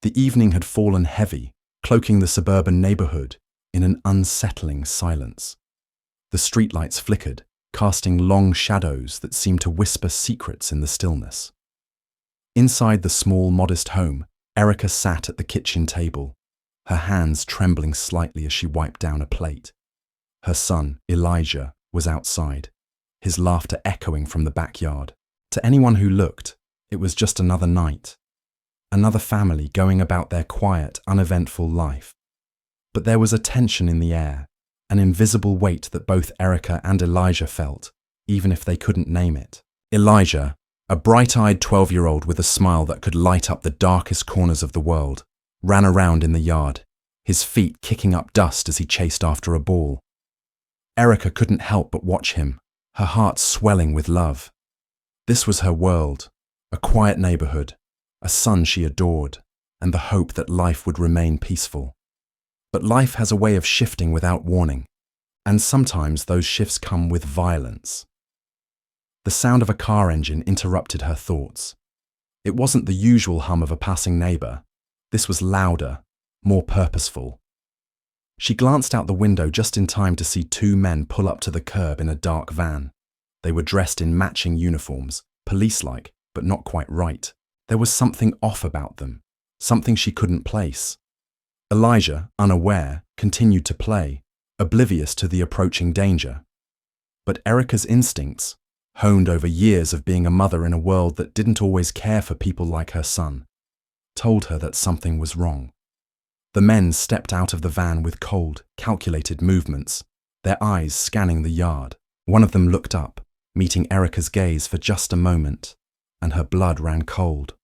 The evening had fallen heavy, cloaking the suburban neighborhood in an unsettling silence. The streetlights flickered, casting long shadows that seemed to whisper secrets in the stillness. Inside the small, modest home, Erica sat at the kitchen table, her hands trembling slightly as she wiped down a plate. Her son, Elijah, was outside, his laughter echoing from the backyard. To anyone who looked, it was just another night, another family going about their quiet, uneventful life. But there was a tension in the air, an invisible weight that both Erica and Elijah felt, even if they couldn't name it. Elijah, a bright-eyed 12-year-old with a smile that could light up the darkest corners of the world, ran around in the yard, his feet kicking up dust as he chased after a ball. Erica couldn't help but watch him, her heart swelling with love. This was her world, a quiet neighborhood, a son she adored, and the hope that life would remain peaceful. But life has a way of shifting without warning, and sometimes those shifts come with violence. The sound of a car engine interrupted her thoughts. It wasn't the usual hum of a passing neighbor. This was louder, more purposeful. She glanced out the window just in time to see two men pull up to the curb in a dark van. They were dressed in matching uniforms, police-like, but not quite right. There was something off about them, something she couldn't place. Elijah, unaware, continued to play, oblivious to the approaching danger. But Erica's instincts, honed over years of being a mother in a world that didn't always care for people like her son, told her that something was wrong. The men stepped out of the van with cold, calculated movements, their eyes scanning the yard. One of them looked up, meeting Erica's gaze for just a moment, and her blood ran cold.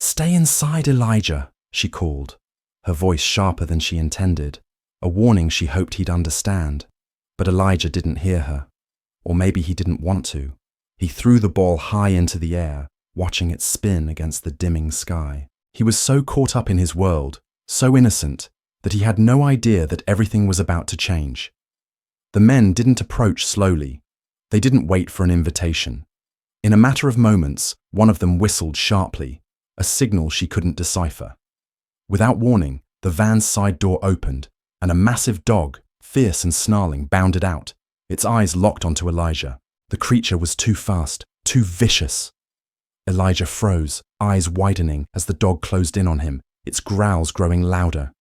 "Stay inside, Elijah," she called, her voice sharper than she intended, a warning she hoped he'd understand. But Elijah didn't hear her, or maybe he didn't want to. He threw the ball high into the air, watching it spin against the dimming sky. He was so caught up in his world, so innocent, that he had no idea that everything was about to change. The men didn't approach slowly. They didn't wait for an invitation. In a matter of moments, one of them whistled sharply, a signal she couldn't decipher. Without warning, the van's side door opened, and a massive dog, fierce and snarling, bounded out, its eyes locked onto Elijah. The creature was too fast, too vicious. Elijah froze, eyes widening as the dog closed in on him, its growls growing louder.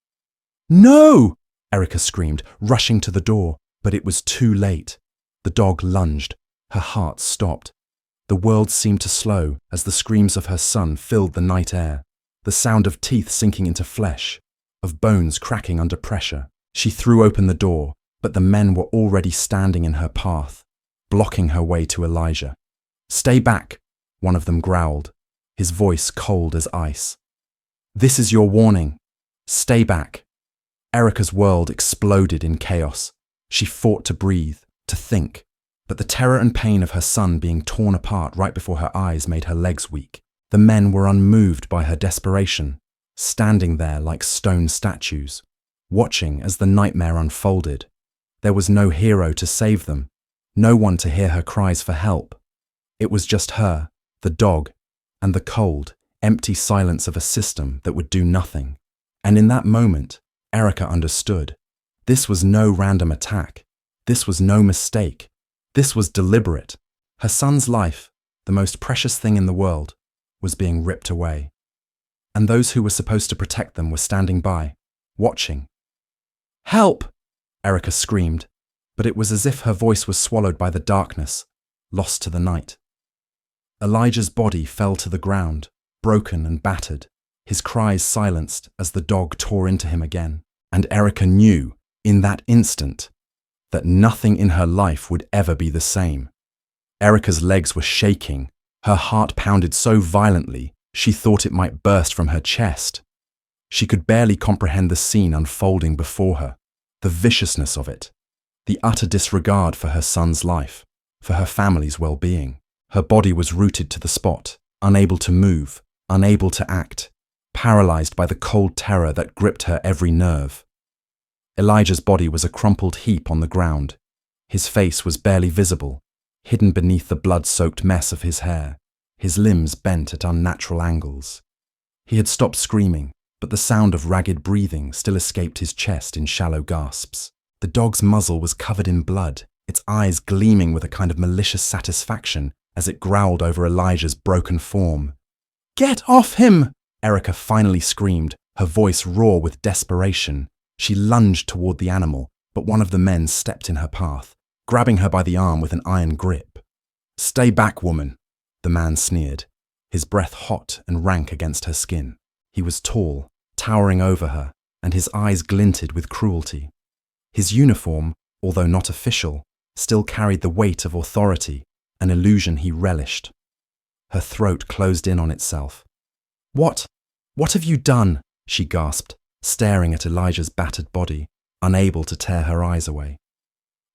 "No!" Erica screamed, rushing to the door, but it was too late. The dog lunged. Her heart stopped. The world seemed to slow as the screams of her son filled the night air, the sound of teeth sinking into flesh, of bones cracking under pressure. She threw open the door, but the men were already standing in her path, blocking her way to Elijah. "Stay back," one of them growled, his voice cold as ice. "This is your warning. Stay back." Erica's world exploded in chaos. She fought to breathe, to think, but the terror and pain of her son being torn apart right before her eyes made her legs weak. The men were unmoved by her desperation, standing there like stone statues, watching as the nightmare unfolded. There was no hero to save them, no one to hear her cries for help. It was just her, the dog, and the cold, empty silence of a system that would do nothing. And in that moment, Erica understood. This was no random attack. This was no mistake. This was deliberate. Her son's life, the most precious thing in the world, was being ripped away. And those who were supposed to protect them were standing by, watching. "Help!" Erica screamed, but it was as if her voice was swallowed by the darkness, lost to the night. Elijah's body fell to the ground, broken and battered, his cries silenced as the dog tore into him again. And Erica knew, in that instant, that nothing in her life would ever be the same. Erica's legs were shaking, her heart pounded so violently she thought it might burst from her chest. She could barely comprehend the scene unfolding before her, the viciousness of it, the utter disregard for her son's life, for her family's well-being. Her body was rooted to the spot, unable to move, unable to act, paralyzed by the cold terror that gripped her every nerve. Elijah's body was a crumpled heap on the ground. His face was barely visible, hidden beneath the blood-soaked mess of his hair, his limbs bent at unnatural angles. He had stopped screaming, but the sound of ragged breathing still escaped his chest in shallow gasps. The dog's muzzle was covered in blood, its eyes gleaming with a kind of malicious satisfaction as it growled over Elijah's broken form. "Get off him!" Erica finally screamed, her voice raw with desperation. She lunged toward the animal, but one of the men stepped in her path, grabbing her by the arm with an iron grip. "Stay back, woman," the man sneered, his breath hot and rank against her skin. He was tall, towering over her, and his eyes glinted with cruelty. His uniform, although not official, still carried the weight of authority, an illusion he relished. Her throat closed in on itself. What have you done?" she gasped, staring at Elijah's battered body, unable to tear her eyes away.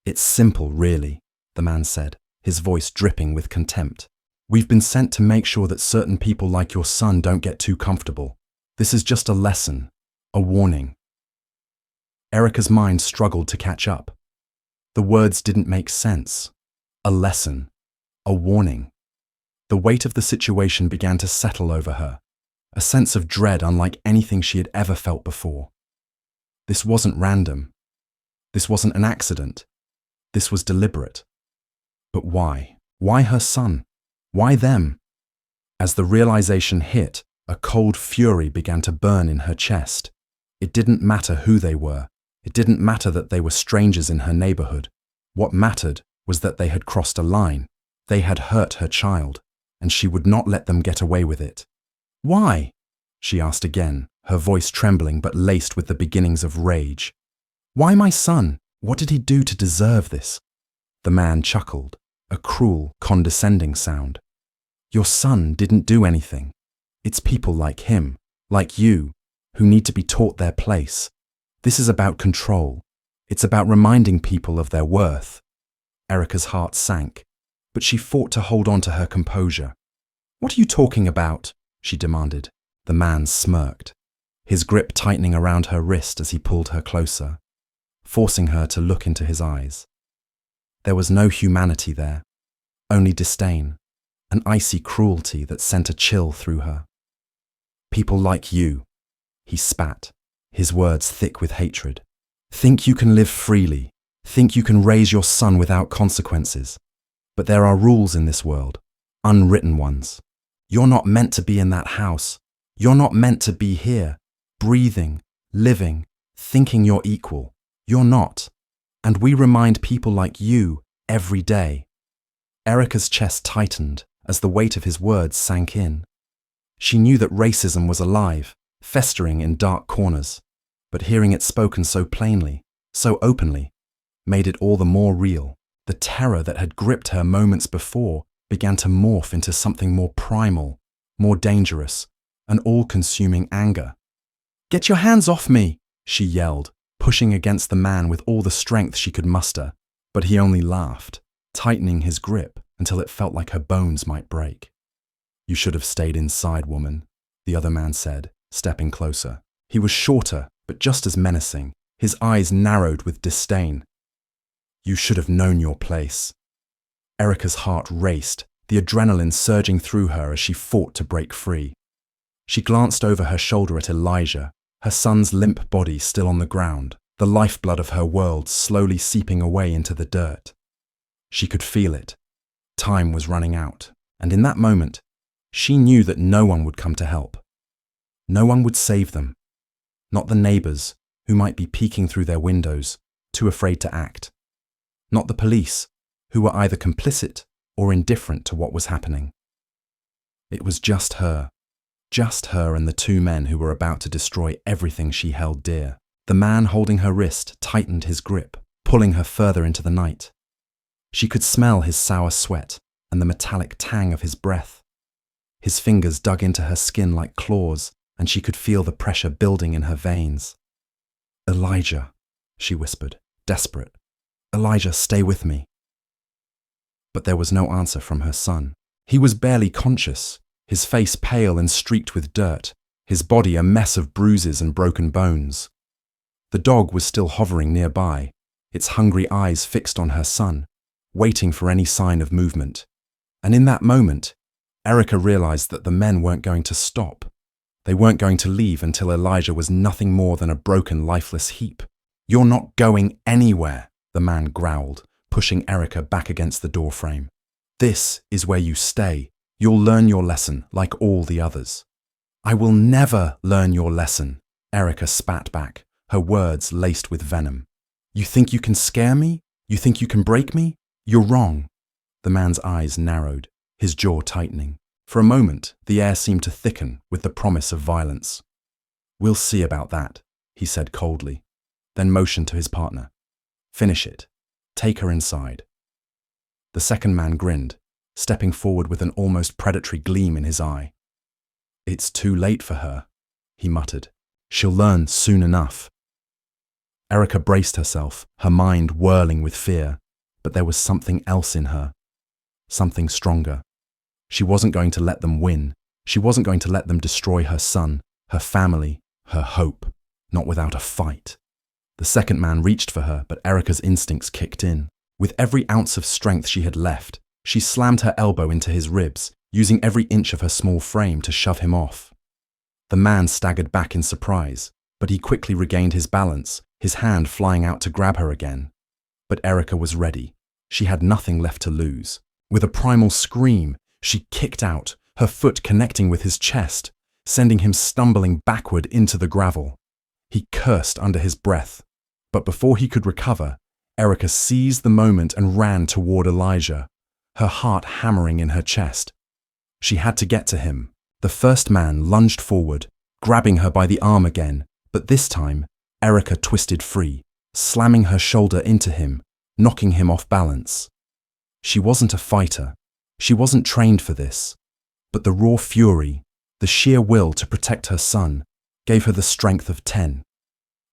"It's simple, really," the man said, his voice dripping with contempt. "We've been sent to make sure that certain people like your son don't get too comfortable. This is just a lesson, a warning." Erica's mind struggled to catch up. The words didn't make sense. A lesson, a warning. The weight of the situation began to settle over her, a sense of dread unlike anything she had ever felt before. This wasn't random. This wasn't an accident. This was deliberate. But why? Why her son? Why them? As the realization hit, a cold fury began to burn in her chest. It didn't matter who they were. It didn't matter that they were strangers in her neighborhood. What mattered was that they had crossed a line. They had hurt her child, and she would not let them get away with it. "Why?" she asked again, her voice trembling but laced with the beginnings of rage. "Why my son? What did he do to deserve this?" The man chuckled, a cruel, condescending sound. "Your son didn't do anything. It's people like him, like you, who need to be taught their place. This is about control. It's about reminding people of their worth." Erica's heart sank, but she fought to hold on to her composure. "What are you talking about?" she demanded. The man smirked, his grip tightening around her wrist as he pulled her closer, forcing her to look into his eyes. There was no humanity there, only disdain, an icy cruelty that sent a chill through her. "People like you," he spat, his words thick with hatred. "Think you can live freely, think you can raise your son without consequences. But there are rules in this world, unwritten ones. You're not meant to be in that house. You're not meant to be here, breathing, living, thinking you're equal. You're not. And we remind people like you every day." Erica's chest tightened as the weight of his words sank in. She knew that racism was alive, festering in dark corners, but hearing it spoken so plainly, so openly, made it all the more real. The terror that had gripped her moments before began to morph into something more primal, more dangerous, an all-consuming anger. "Get your hands off me!" she yelled, pushing against the man with all the strength she could muster, but he only laughed, tightening his grip until it felt like her bones might break. "You should have stayed inside, woman," the other man said, stepping closer. He was shorter, but just as menacing, his eyes narrowed with disdain. "You should have known your place." Erica's heart raced, the adrenaline surging through her as she fought to break free. She glanced over her shoulder at Elijah, her son's limp body still on the ground, the lifeblood of her world slowly seeping away into the dirt. She could feel it. Time was running out, and in that moment, she knew that no one would come to help. No one would save them. Not the neighbors, who might be peeking through their windows, too afraid to act. Not the police, who were either complicit or indifferent to what was happening. It was just her and the two men who were about to destroy everything she held dear. The man holding her wrist tightened his grip, pulling her further into the night. She could smell his sour sweat and the metallic tang of his breath. His fingers dug into her skin like claws, and she could feel the pressure building in her veins. "Elijah," she whispered, desperate. "Elijah, stay with me." But there was no answer from her son. He was barely conscious, his face pale and streaked with dirt, his body a mess of bruises and broken bones. The dog was still hovering nearby, its hungry eyes fixed on her son, waiting for any sign of movement. And in that moment, Erica realized that the men weren't going to stop. They weren't going to leave until Elijah was nothing more than a broken, lifeless heap. "You're not going anywhere," the man growled, pushing Erica back against the doorframe. "This is where you stay. You'll learn your lesson like all the others." "I will never learn your lesson," Erica spat back, her words laced with venom. "You think you can scare me? You think you can break me? You're wrong." The man's eyes narrowed, his jaw tightening. For a moment, the air seemed to thicken with the promise of violence. "We'll see about that," he said coldly, then motioned to his partner. "Finish it. Take her inside." The second man grinned, stepping forward with an almost predatory gleam in his eye. "It's too late for her," he muttered. "She'll learn soon enough." Erica braced herself, her mind whirling with fear, but there was something else in her. Something stronger. She wasn't going to let them win. She wasn't going to let them destroy her son, her family, her hope, not without a fight. The second man reached for her, but Erica's instincts kicked in. With every ounce of strength she had left, she slammed her elbow into his ribs, using every inch of her small frame to shove him off. The man staggered back in surprise, but he quickly regained his balance, his hand flying out to grab her again. But Erica was ready. She had nothing left to lose. With a primal scream, she kicked out, her foot connecting with his chest, sending him stumbling backward into the gravel. He cursed under his breath, but before he could recover, Erica seized the moment and ran toward Elijah, her heart hammering in her chest. She had to get to him. The first man lunged forward, grabbing her by the arm again, but this time, Erica twisted free, slamming her shoulder into him, knocking him off balance. She wasn't a fighter. She wasn't trained for this. But the raw fury, the sheer will to protect her son, gave her the strength of 10.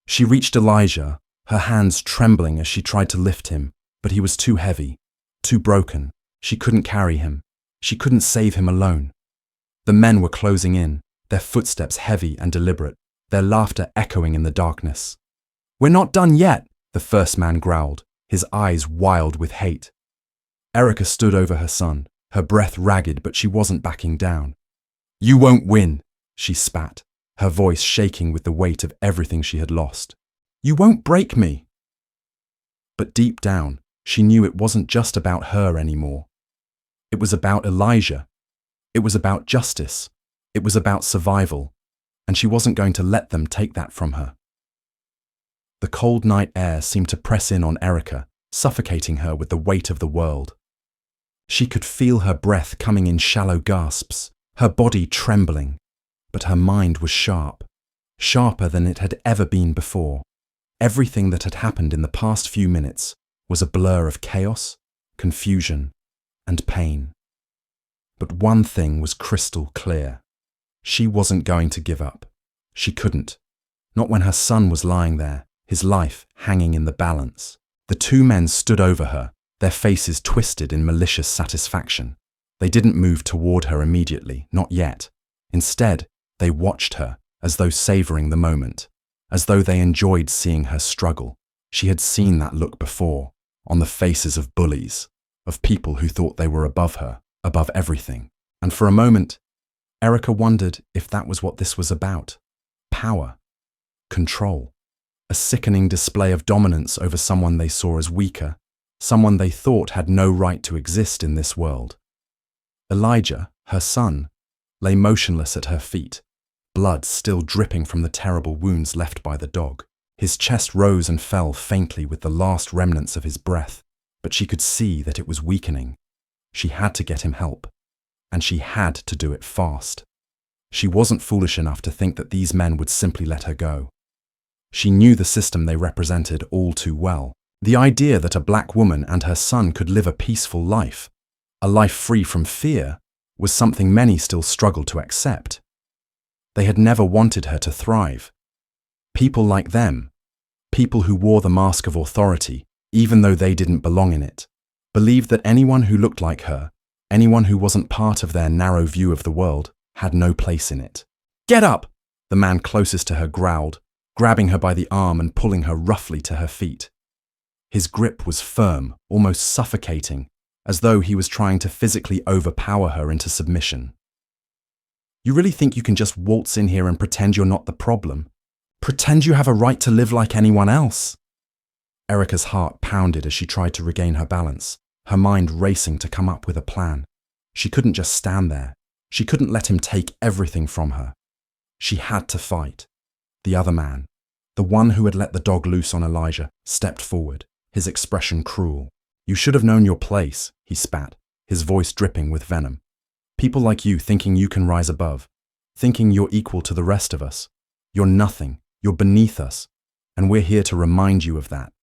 She reached Elijah, her hands trembling as she tried to lift him, but he was too heavy, too broken. She couldn't carry him. She couldn't save him alone. The men were closing in, their footsteps heavy and deliberate, their laughter echoing in the darkness. "We're not done yet," the first man growled, his eyes wild with hate. Erica stood over her son, her breath ragged, but she wasn't backing down. "You won't win," she spat, her voice shaking with the weight of everything she had lost. "You won't break me." But deep down, she knew it wasn't just about her anymore. It was about Elijah. It was about justice. It was about survival. And she wasn't going to let them take that from her. The cold night air seemed to press in on Erica, suffocating her with the weight of the world. She could feel her breath coming in shallow gasps, her body trembling, but her mind was sharp, sharper than it had ever been before. Everything that had happened in the past few minutes was a blur of chaos, confusion, and pain. But one thing was crystal clear. She wasn't going to give up. She couldn't. Not when her son was lying there, his life hanging in the balance. The two men stood over her, their faces twisted in malicious satisfaction. They didn't move toward her immediately, not yet. Instead, they watched her, as though savoring the moment, as though they enjoyed seeing her struggle. She had seen that look before, on the faces of bullies, of people who thought they were above her, above everything. And for a moment, Erica wondered if that was what this was about. Power. Control. A sickening display of dominance over someone they saw as weaker, someone they thought had no right to exist in this world. Elijah, her son, lay motionless at her feet, blood still dripping from the terrible wounds left by the dog. His chest rose and fell faintly with the last remnants of his breath, but she could see that it was weakening. She had to get him help, and she had to do it fast. She wasn't foolish enough to think that these men would simply let her go. She knew the system they represented all too well. The idea that a black woman and her son could live a peaceful life, a life free from fear, was something many still struggled to accept. They had never wanted her to thrive. People like them, people who wore the mask of authority, even though they didn't belong in it, believed that anyone who looked like her, anyone who wasn't part of their narrow view of the world, had no place in it. "Get up!" the man closest to her growled, grabbing her by the arm and pulling her roughly to her feet. His grip was firm, almost suffocating, as though he was trying to physically overpower her into submission. You really think you can just waltz in here and pretend you're not the problem? Pretend you have a right to live like anyone else? Erica's heart pounded as she tried to regain her balance, her mind racing to come up with a plan. She couldn't just stand there. She couldn't let him take everything from her. She had to fight. The other man, the one who had let the dog loose on Elijah, stepped forward, his expression cruel. You should have known your place, he spat, his voice dripping with venom. People like you thinking you can rise above, thinking you're equal to the rest of us. You're nothing, you're beneath us, and we're here to remind you of that.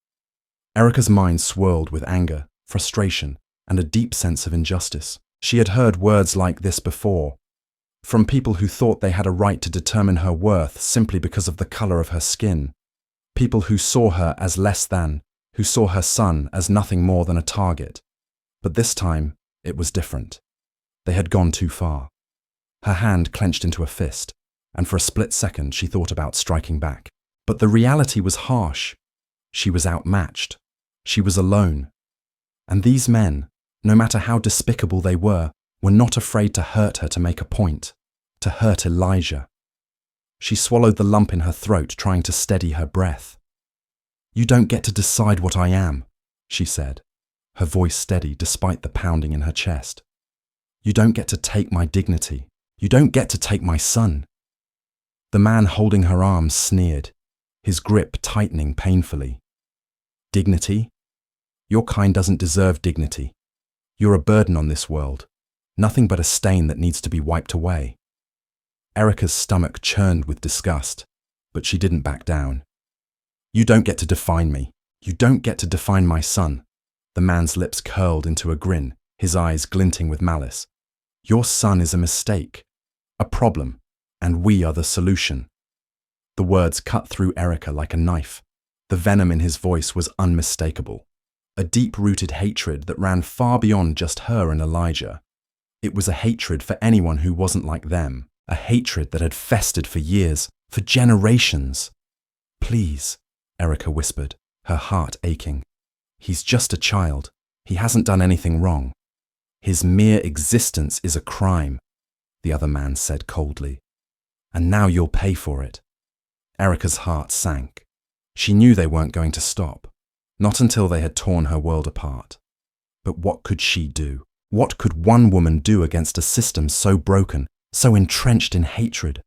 Erica's mind swirled with anger, frustration, and a deep sense of injustice. She had heard words like this before, from people who thought they had a right to determine her worth simply because of the color of her skin. People who saw her as less than, who saw her son as nothing more than a target. But this time, it was different. They had gone too far. Her hand clenched into a fist, and for a split second she thought about striking back. But the reality was harsh. She was outmatched. She was alone. And these men, no matter how despicable they were not afraid to hurt her to make a point, to hurt Elijah. She swallowed the lump in her throat, trying to steady her breath. You don't get to decide what I am, she said, her voice steady despite the pounding in her chest. You don't get to take my dignity. You don't get to take my son. The man holding her arm sneered, his grip tightening painfully. Dignity? Your kind doesn't deserve dignity. You're a burden on this world, nothing but a stain that needs to be wiped away. Erica's stomach churned with disgust, but she didn't back down. You don't get to define me. You don't get to define my son. The man's lips curled into a grin, his eyes glinting with malice. Your son is a mistake, a problem, and we are the solution. The words cut through Erica like a knife. The venom in his voice was unmistakable. A deep-rooted hatred that ran far beyond just her and Elijah. It was a hatred for anyone who wasn't like them, a hatred that had festered for years, for generations. Please, Erica whispered, her heart aching. He's just a child. He hasn't done anything wrong. His mere existence is a crime, the other man said coldly. And now you'll pay for it. Erica's heart sank. She knew they weren't going to stop. Not until they had torn her world apart. But what could she do? What could one woman do against a system so broken, so entrenched in hatred?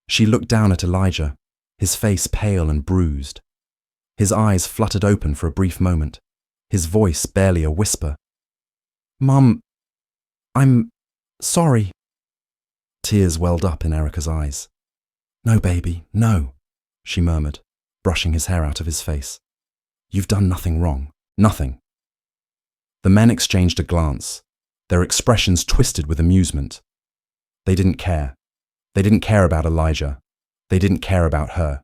She looked down at Elijah, his face pale and bruised. His eyes fluttered open for a brief moment, his voice barely a whisper. Mum, I'm sorry. Tears welled up in Erica's eyes. No, baby, no, she murmured, brushing his hair out of his face. You've done nothing wrong. Nothing. The men exchanged a glance, their expressions twisted with amusement. They didn't care. They didn't care about Elijah. They didn't care about her.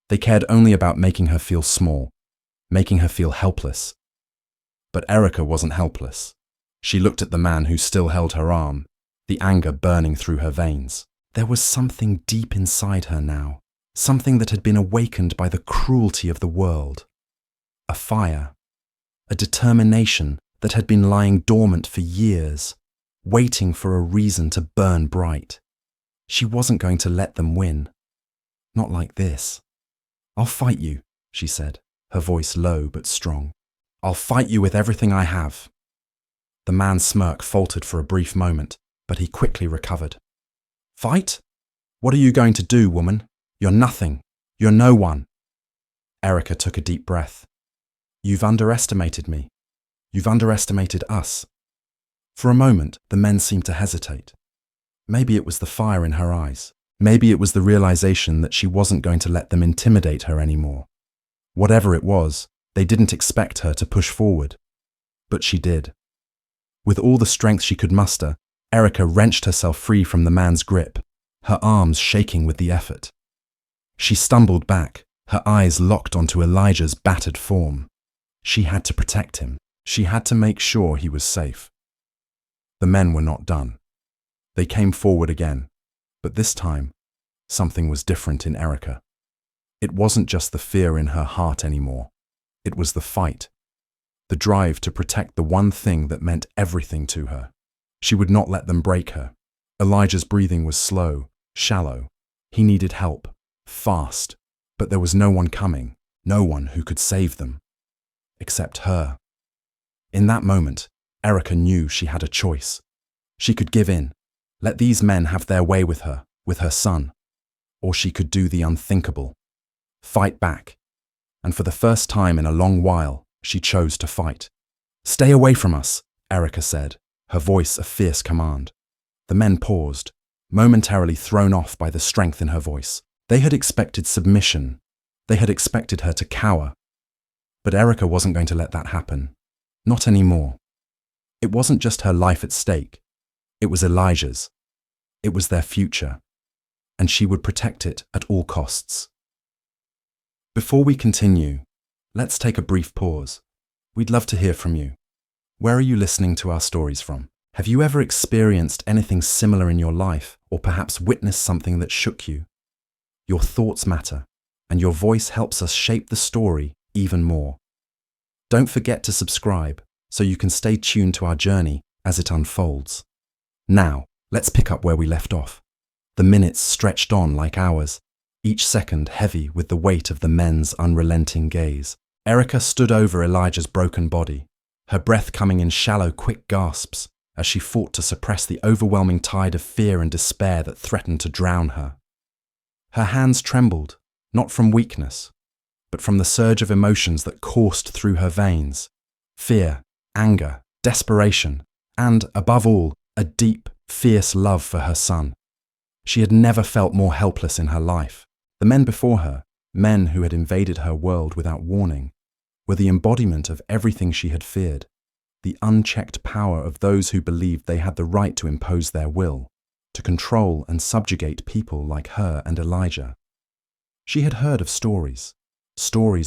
They cared only about making her feel small, making her feel helpless. But Erica wasn't helpless. She looked at the man who still held her arm, the anger burning through her veins. There was something deep inside her now, something that had been awakened by the cruelty of the world. A fire, a determination that had been lying dormant for years, waiting for a reason to burn bright. She wasn't going to let them win. Not like this. I'll fight you, she said, her voice low but strong. I'll fight you with everything I have. The man's smirk faltered for a brief moment, but he quickly recovered. Fight? What are you going to do, woman? You're nothing. You're no one. Erica took a deep breath. You've underestimated me. You've underestimated us. For a moment, the men seemed to hesitate. Maybe it was the fire in her eyes. Maybe it was the realization that she wasn't going to let them intimidate her anymore. Whatever it was, they didn't expect her to push forward. But she did. With all the strength she could muster, Erica wrenched herself free from the man's grip, her arms shaking with the effort. She stumbled back, her eyes locked onto Elijah's battered form. She had to protect him. She had to make sure he was safe. The men were not done. They came forward again, but this time, something was different in Erica. It wasn't just the fear in her heart anymore. It was the fight, the drive to protect the one thing that meant everything to her. She would not let them break her. Elijah's breathing was slow, shallow. He needed help, fast, but there was no one coming, no one who could save them. Except her. In that moment, Erica knew she had a choice. She could give in, let these men have their way with her son, or she could do the unthinkable, fight back. And for the first time in a long while, she chose to fight. "Stay away from us," Erica said, her voice a fierce command. The men paused, momentarily thrown off by the strength in her voice. They had expected submission. They had expected her to cower. But Erica wasn't going to let that happen. Not anymore. It wasn't just her life at stake. It was Elijah's. It was their future. And she would protect it at all costs. Before we continue, let's take a brief pause. We'd love to hear from you. Where are you listening to our stories from? Have you ever experienced anything similar in your life, or perhaps witnessed something that shook you? Your thoughts matter, and your voice helps us shape the story even more. Don't forget to subscribe so you can stay tuned to our journey as it unfolds. Now, let's pick up where we left off. The minutes stretched on like hours, each second heavy with the weight of the men's unrelenting gaze. Erica stood over Elijah's broken body, her breath coming in shallow, quick gasps as she fought to suppress the overwhelming tide of fear and despair that threatened to drown her. Her hands trembled, not from weakness, but from the surge of emotions that coursed through her veins. Fear, anger, desperation, and, above all, a deep, fierce love for her son. She had never felt more helpless in her life. The men before her, men who had invaded her world without warning, were the embodiment of everything she had feared, the unchecked power of those who believed they had the right to impose their will, to control and subjugate people like her and Elijah. She had heard of stories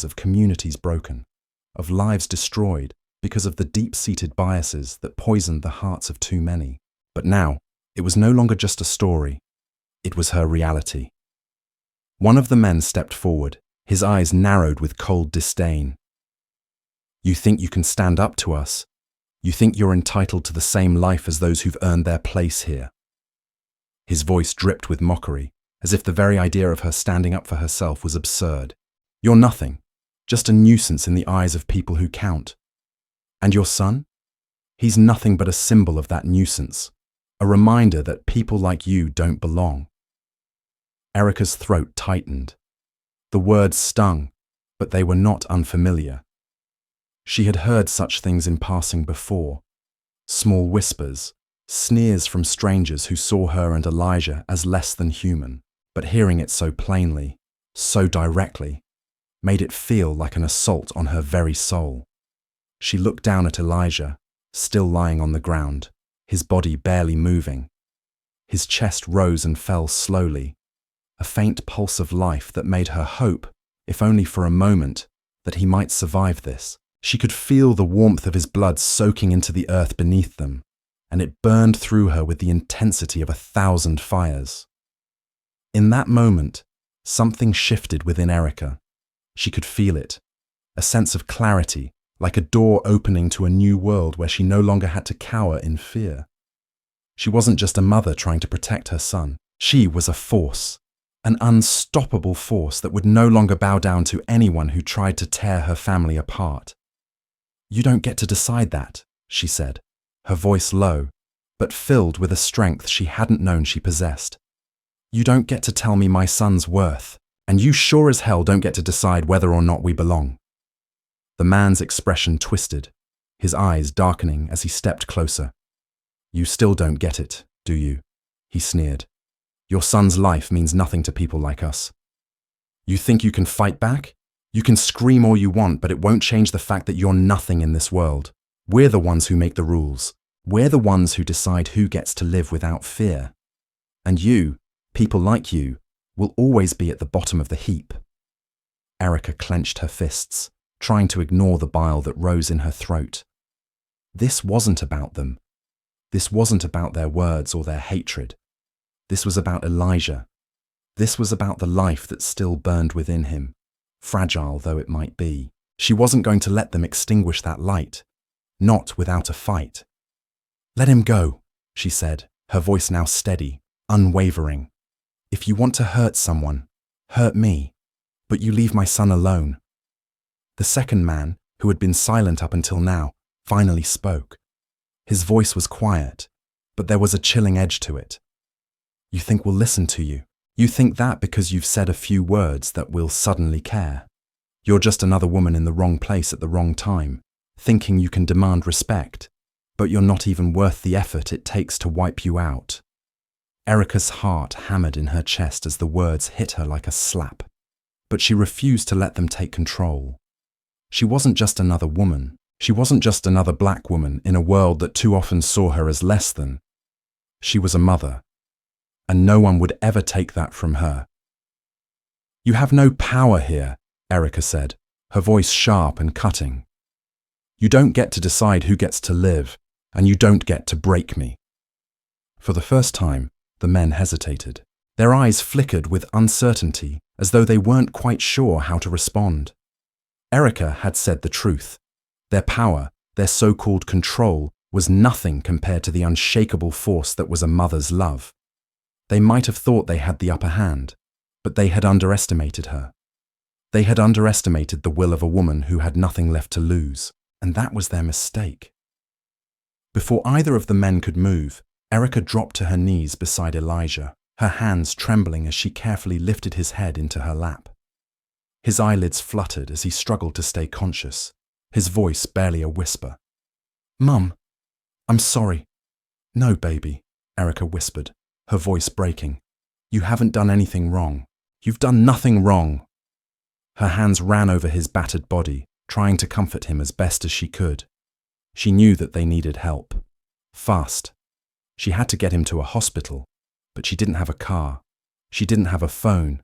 of communities broken, of lives destroyed because of the deep-seated biases that poisoned the hearts of too many. But now, it was no longer just a story. It was her reality. One of the men stepped forward, his eyes narrowed with cold disdain. "You think you can stand up to us? You think you're entitled to the same life as those who've earned their place here?" His voice dripped with mockery, as if the very idea of her standing up for herself was absurd. "You're nothing, just a nuisance in the eyes of people who count. And your son? He's nothing but a symbol of that nuisance, a reminder that people like you don't belong." Erica's throat tightened. The words stung, but they were not unfamiliar. She had heard such things in passing before. Small whispers, sneers from strangers who saw her and Elijah as less than human, but hearing it so plainly, so directly, made it feel like an assault on her very soul. She looked down at Elijah, still lying on the ground, his body barely moving. His chest rose and fell slowly, a faint pulse of life that made her hope, if only for a moment, that he might survive this. She could feel the warmth of his blood soaking into the earth beneath them, and it burned through her with the intensity of 1,000 fires. In that moment, something shifted within Erica. She could feel it, a sense of clarity, like a door opening to a new world where she no longer had to cower in fear. She wasn't just a mother trying to protect her son. She was a force, an unstoppable force that would no longer bow down to anyone who tried to tear her family apart. "You don't get to decide that," she said, her voice low, but filled with a strength she hadn't known she possessed. "You don't get to tell me my son's worth, and you sure as hell don't get to decide whether or not we belong." The man's expression twisted, his eyes darkening as he stepped closer. "You still don't get it, do you?" he sneered. "Your son's life means nothing to people like us. You think you can fight back? You can scream all you want, but it won't change the fact that you're nothing in this world. We're the ones who make the rules. We're the ones who decide who gets to live without fear. And you, people like you, will always be at the bottom of the heap." Erica clenched her fists, trying to ignore the bile that rose in her throat. This wasn't about them. This wasn't about their words or their hatred. This was about Elijah. This was about the life that still burned within him, fragile though it might be. She wasn't going to let them extinguish that light, not without a fight. "Let him go," she said, her voice now steady, unwavering. "If you want to hurt someone, hurt me, but you leave my son alone." The second man, who had been silent up until now, finally spoke. His voice was quiet, but there was a chilling edge to it. "You think we'll listen to you? You think that because you've said a few words that we'll suddenly care? You're just another woman in the wrong place at the wrong time, thinking you can demand respect, but you're not even worth the effort it takes to wipe you out." Erica's heart hammered in her chest as the words hit her like a slap, but she refused to let them take control. She wasn't just another woman. She wasn't just another black woman in a world that too often saw her as less than. She was a mother, and no one would ever take that from her. "You have no power here," Erica said, her voice sharp and cutting. "You don't get to decide who gets to live, and you don't get to break me." For the first time, the men hesitated. Their eyes flickered with uncertainty, as though they weren't quite sure how to respond. Erica had said the truth. Their power, their so-called control, was nothing compared to the unshakable force that was a mother's love. They might have thought they had the upper hand, but they had underestimated her. They had underestimated the will of a woman who had nothing left to lose, and that was their mistake. Before either of the men could move, Erica dropped to her knees beside Elijah, her hands trembling as she carefully lifted his head into her lap. His eyelids fluttered as he struggled to stay conscious, his voice barely a whisper. "Mum, I'm sorry." "No, baby," Erica whispered, her voice breaking. "You haven't done anything wrong. You've done nothing wrong." Her hands ran over his battered body, trying to comfort him as best as she could. She knew that they needed help. Fast. She had to get him to a hospital, but she didn't have a car. She didn't have a phone,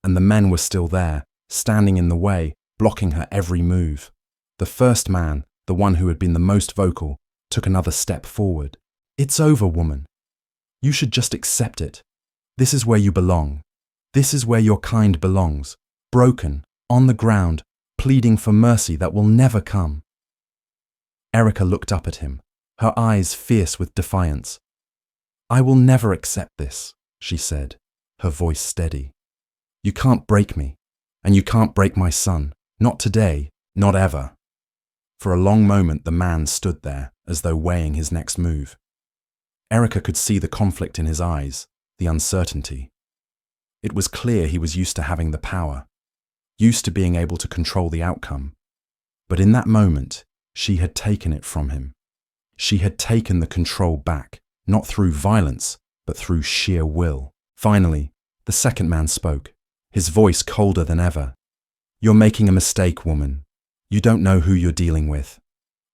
and the men were still there, standing in the way, blocking her every move. The first man, the one who had been the most vocal, took another step forward. "It's over, woman. You should just accept it. This is where you belong. This is where your kind belongs, broken, on the ground, pleading for mercy that will never come." Erica looked up at him, her eyes fierce with defiance. "I will never accept this," she said, her voice steady. "You can't break me, and you can't break my son. Not today, not ever." For a long moment the man stood there, as though weighing his next move. Erica could see the conflict in his eyes, the uncertainty. It was clear he was used to having the power, used to being able to control the outcome. But in that moment, she had taken it from him. She had taken the control back, not through violence, but through sheer will. Finally, the second man spoke, his voice colder than ever. "You're making a mistake, woman. You don't know who you're dealing with."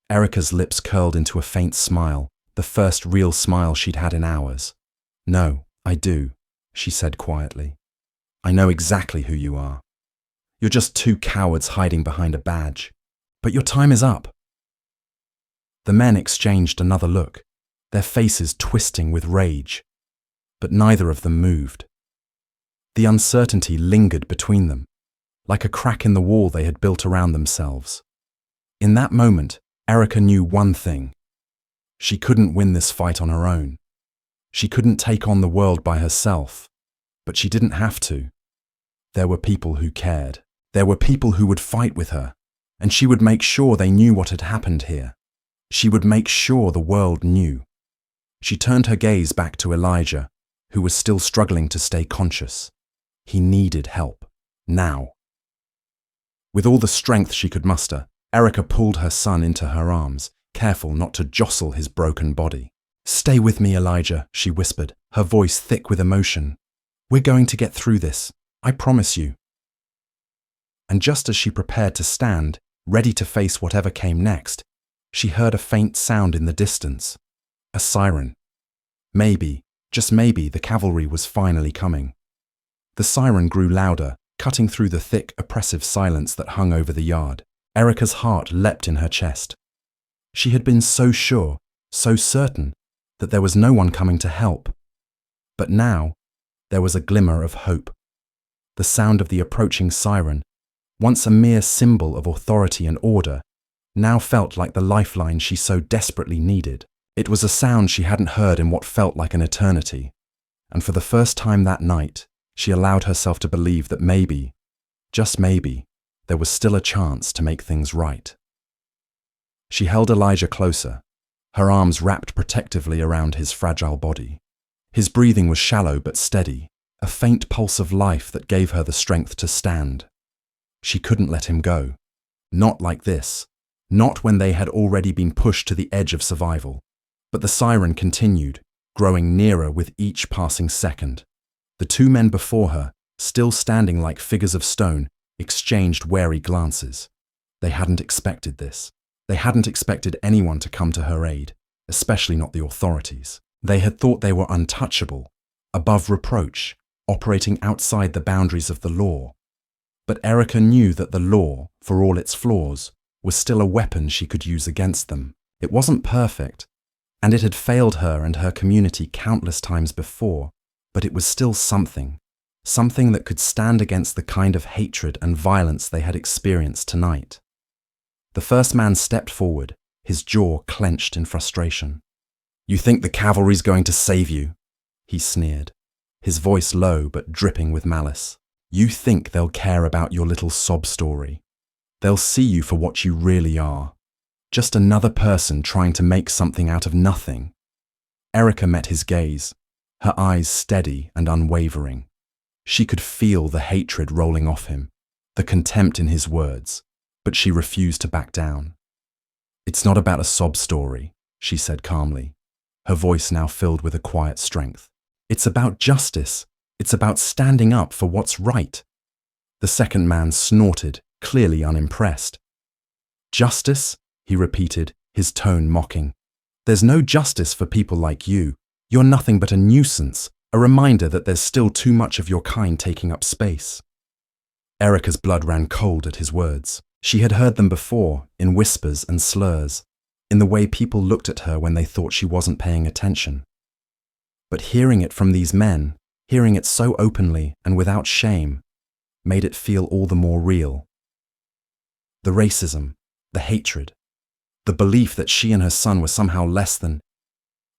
Erica's lips curled into a faint smile, the first real smile she'd had in hours. "No, I do," she said quietly. "I know exactly who you are. You're just two cowards hiding behind a badge. But your time is up." The men exchanged another look, their faces twisting with rage. But neither of them moved. The uncertainty lingered between them, like a crack in the wall they had built around themselves. In that moment, Erica knew one thing. She couldn't win this fight on her own. She couldn't take on the world by herself, but she didn't have to. There were people who cared. There were people who would fight with her, and she would make sure they knew what had happened here. She would make sure the world knew. She turned her gaze back to Elijah, who was still struggling to stay conscious. He needed help, now. With all the strength she could muster, Erica pulled her son into her arms, careful not to jostle his broken body. "Stay with me, Elijah," she whispered, her voice thick with emotion. "We're going to get through this. I promise you." And just as she prepared to stand, ready to face whatever came next, she heard a faint sound in the distance. A siren. Maybe, just maybe, the cavalry was finally coming. The siren grew louder, cutting through the thick, oppressive silence that hung over the yard. Erica's heart leapt in her chest. She had been so sure, so certain, that there was no one coming to help. But now, there was a glimmer of hope. The sound of the approaching siren, once a mere symbol of authority and order, now felt like the lifeline she so desperately needed. It was a sound she hadn't heard in what felt like an eternity, and for the first time that night, she allowed herself to believe that maybe, just maybe, there was still a chance to make things right. She held Elijah closer, her arms wrapped protectively around his fragile body. His breathing was shallow but steady, a faint pulse of life that gave her the strength to stand. She couldn't let him go. Not like this. Not when they had already been pushed to the edge of survival. But the siren continued, growing nearer with each passing second. The two men before her, still standing like figures of stone, exchanged wary glances. They hadn't expected this. They hadn't expected anyone to come to her aid, especially not the authorities. They had thought they were untouchable, above reproach, operating outside the boundaries of the law. But Erica knew that the law, for all its flaws, was still a weapon she could use against them. It wasn't perfect, and it had failed her and her community countless times before, but it was still something that could stand against the kind of hatred and violence they had experienced tonight. The first man stepped forward, his jaw clenched in frustration. "You think the cavalry's going to save you?" he sneered, his voice low but dripping with malice. "You think they'll care about your little sob story? They'll see you for what you really are. Just another person trying to make something out of nothing." Erica met his gaze, her eyes steady and unwavering. She could feel the hatred rolling off him, the contempt in his words, but she refused to back down. "It's not about a sob story," she said calmly, her voice now filled with a quiet strength. "It's about justice. It's about standing up for what's right." The second man snorted, clearly unimpressed. "Justice?" he repeated, his tone mocking. "There's no justice for people like you. You're nothing but a nuisance, a reminder that there's still too much of your kind taking up space." Erica's blood ran cold at his words. She had heard them before, in whispers and slurs, in the way people looked at her when they thought she wasn't paying attention. But hearing it from these men, hearing it so openly and without shame, made it feel all the more real. The racism, the hatred, the belief that she and her son were somehow less than.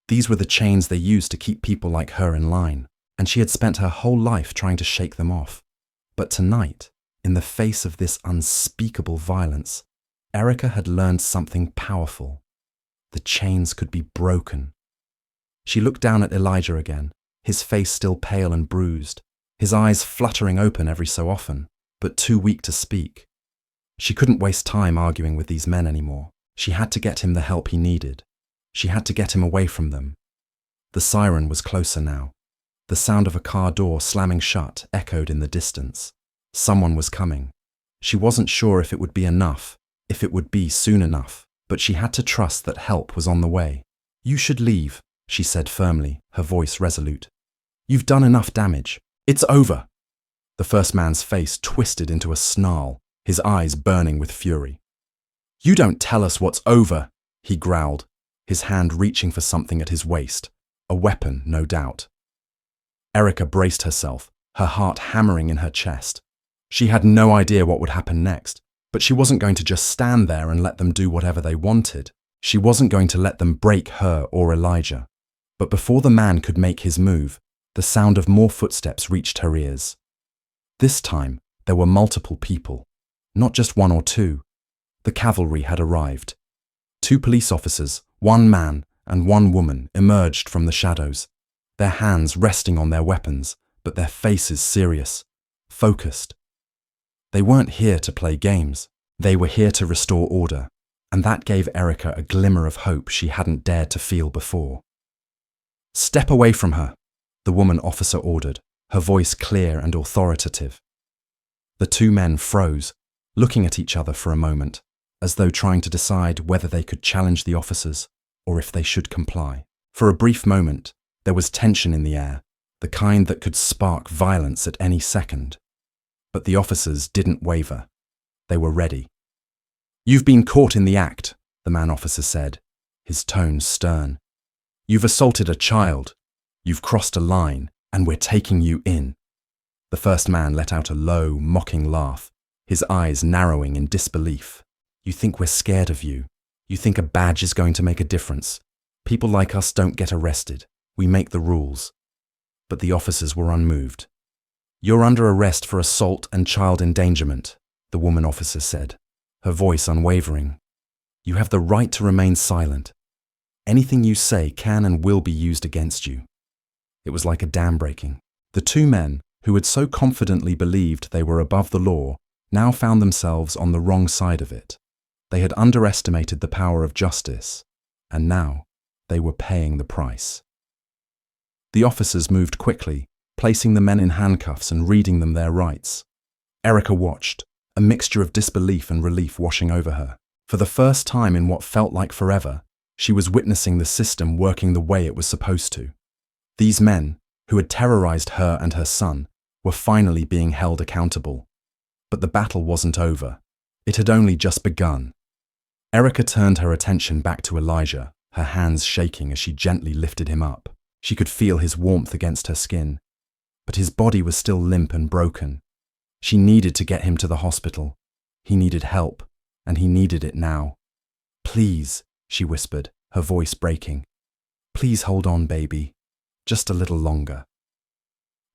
These were the chains they used to keep people like her in line, and she had spent her whole life trying to shake them off. But tonight, in the face of this unspeakable violence, Erica had learned something powerful. The chains could be broken. She looked down at Elijah again, his face still pale and bruised, his eyes fluttering open every so often, but too weak to speak. She couldn't waste time arguing with these men anymore. She had to get him the help he needed. She had to get him away from them. The siren was closer now. The sound of a car door slamming shut echoed in the distance. Someone was coming. She wasn't sure if it would be enough, if it would be soon enough, but she had to trust that help was on the way. "You should leave," she said firmly, her voice resolute. "You've done enough damage. It's over." The first man's face twisted into a snarl, his eyes burning with fury. "You don't tell us what's over," he growled, his hand reaching for something at his waist, a weapon, no doubt. Erica braced herself, her heart hammering in her chest. She had no idea what would happen next, but she wasn't going to just stand there and let them do whatever they wanted. She wasn't going to let them break her or Elijah. But before the man could make his move, the sound of more footsteps reached her ears. This time, there were multiple people, not just one or two. The cavalry had arrived. 2 police officers, 1 man and 1 woman emerged from the shadows, their hands resting on their weapons, but their faces serious, focused. They weren't here to play games. They were here to restore order, and that gave Erica a glimmer of hope she hadn't dared to feel before. "Step away from her," the woman officer ordered, her voice clear and authoritative. The 2 men froze, looking at each other for a moment, as though trying to decide whether they could challenge the officers or if they should comply. For a brief moment, there was tension in the air, the kind that could spark violence at any second. But the officers didn't waver. They were ready. "You've been caught in the act," the man officer said, his tone stern. "You've assaulted a child. You've crossed a line, and we're taking you in." The first man let out a low, mocking laugh, his eyes narrowing in disbelief. "You think we're scared of you? You think a badge is going to make a difference? People like us don't get arrested. We make the rules." But the officers were unmoved. "You're under arrest for assault and child endangerment," the woman officer said, her voice unwavering. "You have the right to remain silent. Anything you say can and will be used against you." It was like a dam breaking. The two men, who had so confidently believed they were above the law, now found themselves on the wrong side of it. They had underestimated the power of justice, and now they were paying the price. The officers moved quickly, placing the men in handcuffs and reading them their rights. Erica watched, a mixture of disbelief and relief washing over her. For the first time in what felt like forever, she was witnessing the system working the way it was supposed to. These men, who had terrorized her and her son, were finally being held accountable. But the battle wasn't over. It had only just begun. Erica turned her attention back to Elijah, her hands shaking as she gently lifted him up. She could feel his warmth against her skin, but his body was still limp and broken. She needed to get him to the hospital. He needed help, and he needed it now. "Please," she whispered, her voice breaking. "Please hold on, baby. Just a little longer."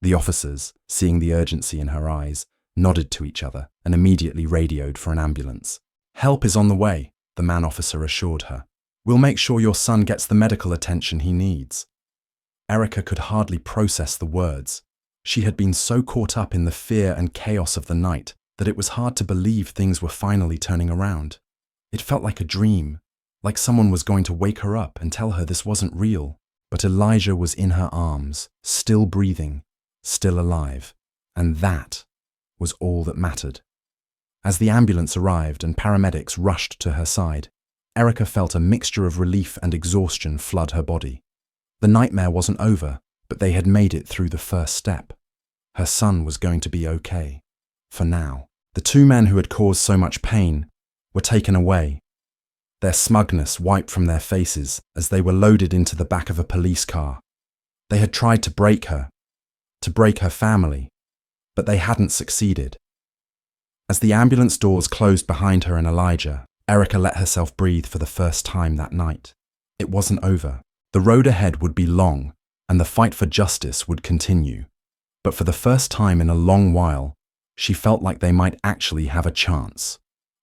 The officers, seeing the urgency in her eyes, nodded to each other and immediately radioed for an ambulance. "Help is on the way," the man officer assured her. "We'll make sure your son gets the medical attention he needs." Erica could hardly process the words. She had been so caught up in the fear and chaos of the night that it was hard to believe things were finally turning around. It felt like a dream, like someone was going to wake her up and tell her this wasn't real. But Elijah was in her arms, still breathing, still alive, and that was all that mattered. As the ambulance arrived and paramedics rushed to her side, Erica felt a mixture of relief and exhaustion flood her body. The nightmare wasn't over, but they had made it through the first step. Her son was going to be okay. For now, the two men who had caused so much pain were taken away, their smugness wiped from their faces as they were loaded into the back of a police car. They had tried to break her family, but they hadn't succeeded. As the ambulance doors closed behind her and Elijah, Erica let herself breathe for the first time that night. It wasn't over. The road ahead would be long, and the fight for justice would continue. But for the first time in a long while, she felt like they might actually have a chance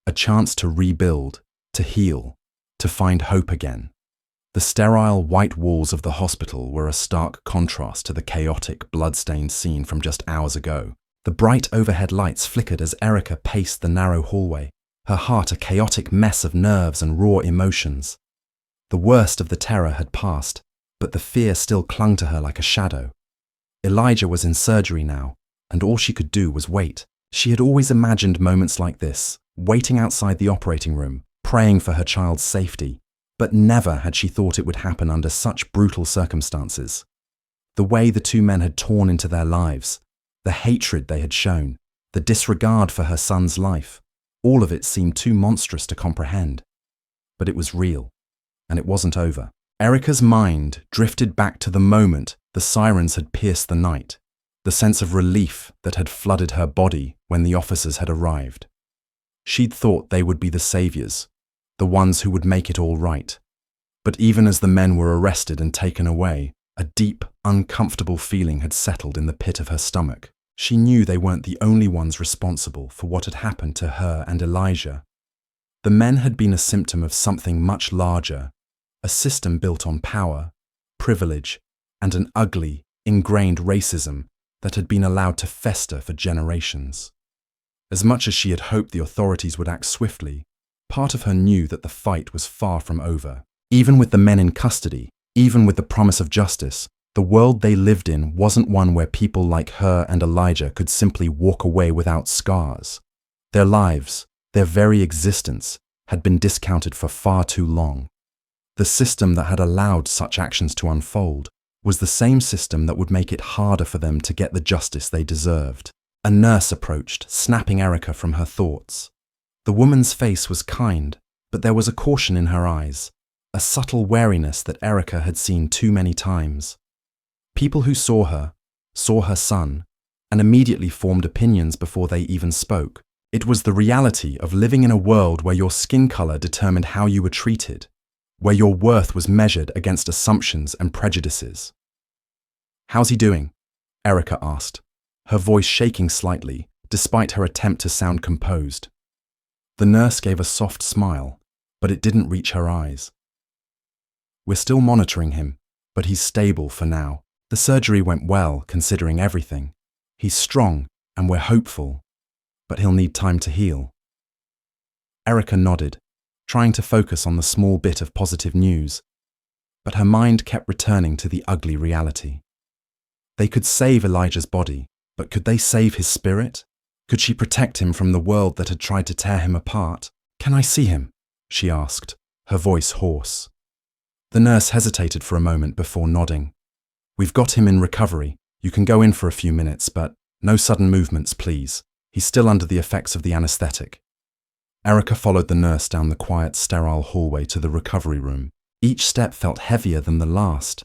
to rebuild, to heal, to find hope again. The sterile white walls of the hospital were a stark contrast to the chaotic, blood-stained scene from just hours ago. The bright overhead lights flickered as Erica paced the narrow hallway, her heart a chaotic mess of nerves and raw emotions. The worst of the terror had passed, but the fear still clung to her like a shadow. Elijah was in surgery now, and all she could do was wait. She had always imagined moments like this, waiting outside the operating room, praying for her child's safety, but never had she thought it would happen under such brutal circumstances. The way the two men had torn into their lives, the hatred they had shown, the disregard for her son's life, all of it seemed too monstrous to comprehend. But it was real, and it wasn't over. Erica's mind drifted back to the moment the sirens had pierced the night, the sense of relief that had flooded her body when the officers had arrived. She'd thought they would be the saviors, the ones who would make it all right. But even as the men were arrested and taken away, a deep, uncomfortable feeling had settled in the pit of her stomach. She knew they weren't the only ones responsible for what had happened to her and Elijah. The men had been a symptom of something much larger, a system built on power, privilege, and an ugly, ingrained racism that had been allowed to fester for generations. As much as she had hoped the authorities would act swiftly, part of her knew that the fight was far from over. Even with the men in custody, even with the promise of justice, the world they lived in wasn't one where people like her and Elijah could simply walk away without scars. Their lives, their very existence, had been discounted for far too long. The system that had allowed such actions to unfold was the same system that would make it harder for them to get the justice they deserved. A nurse approached, snapping Erica from her thoughts. The woman's face was kind, but there was a caution in her eyes, a subtle wariness that Erica had seen too many times. People who saw her son, and immediately formed opinions before they even spoke. It was the reality of living in a world where your skin color determined how you were treated, where your worth was measured against assumptions and prejudices. "How's he doing?" Erica asked, her voice shaking slightly, despite her attempt to sound composed. The nurse gave a soft smile, but it didn't reach her eyes. "We're still monitoring him, but he's stable for now. The surgery went well, considering everything. He's strong, and we're hopeful, but he'll need time to heal." Erica nodded, trying to focus on the small bit of positive news, but her mind kept returning to the ugly reality. They could save Elijah's body, but could they save his spirit? Could she protect him from the world that had tried to tear him apart? "Can I see him?" she asked, her voice hoarse. The nurse hesitated for a moment before nodding. "We've got him in recovery. You can go in for a few minutes, but no sudden movements, please. He's still under the effects of the anesthetic." Erica followed the nurse down the quiet, sterile hallway to the recovery room. Each step felt heavier than the last,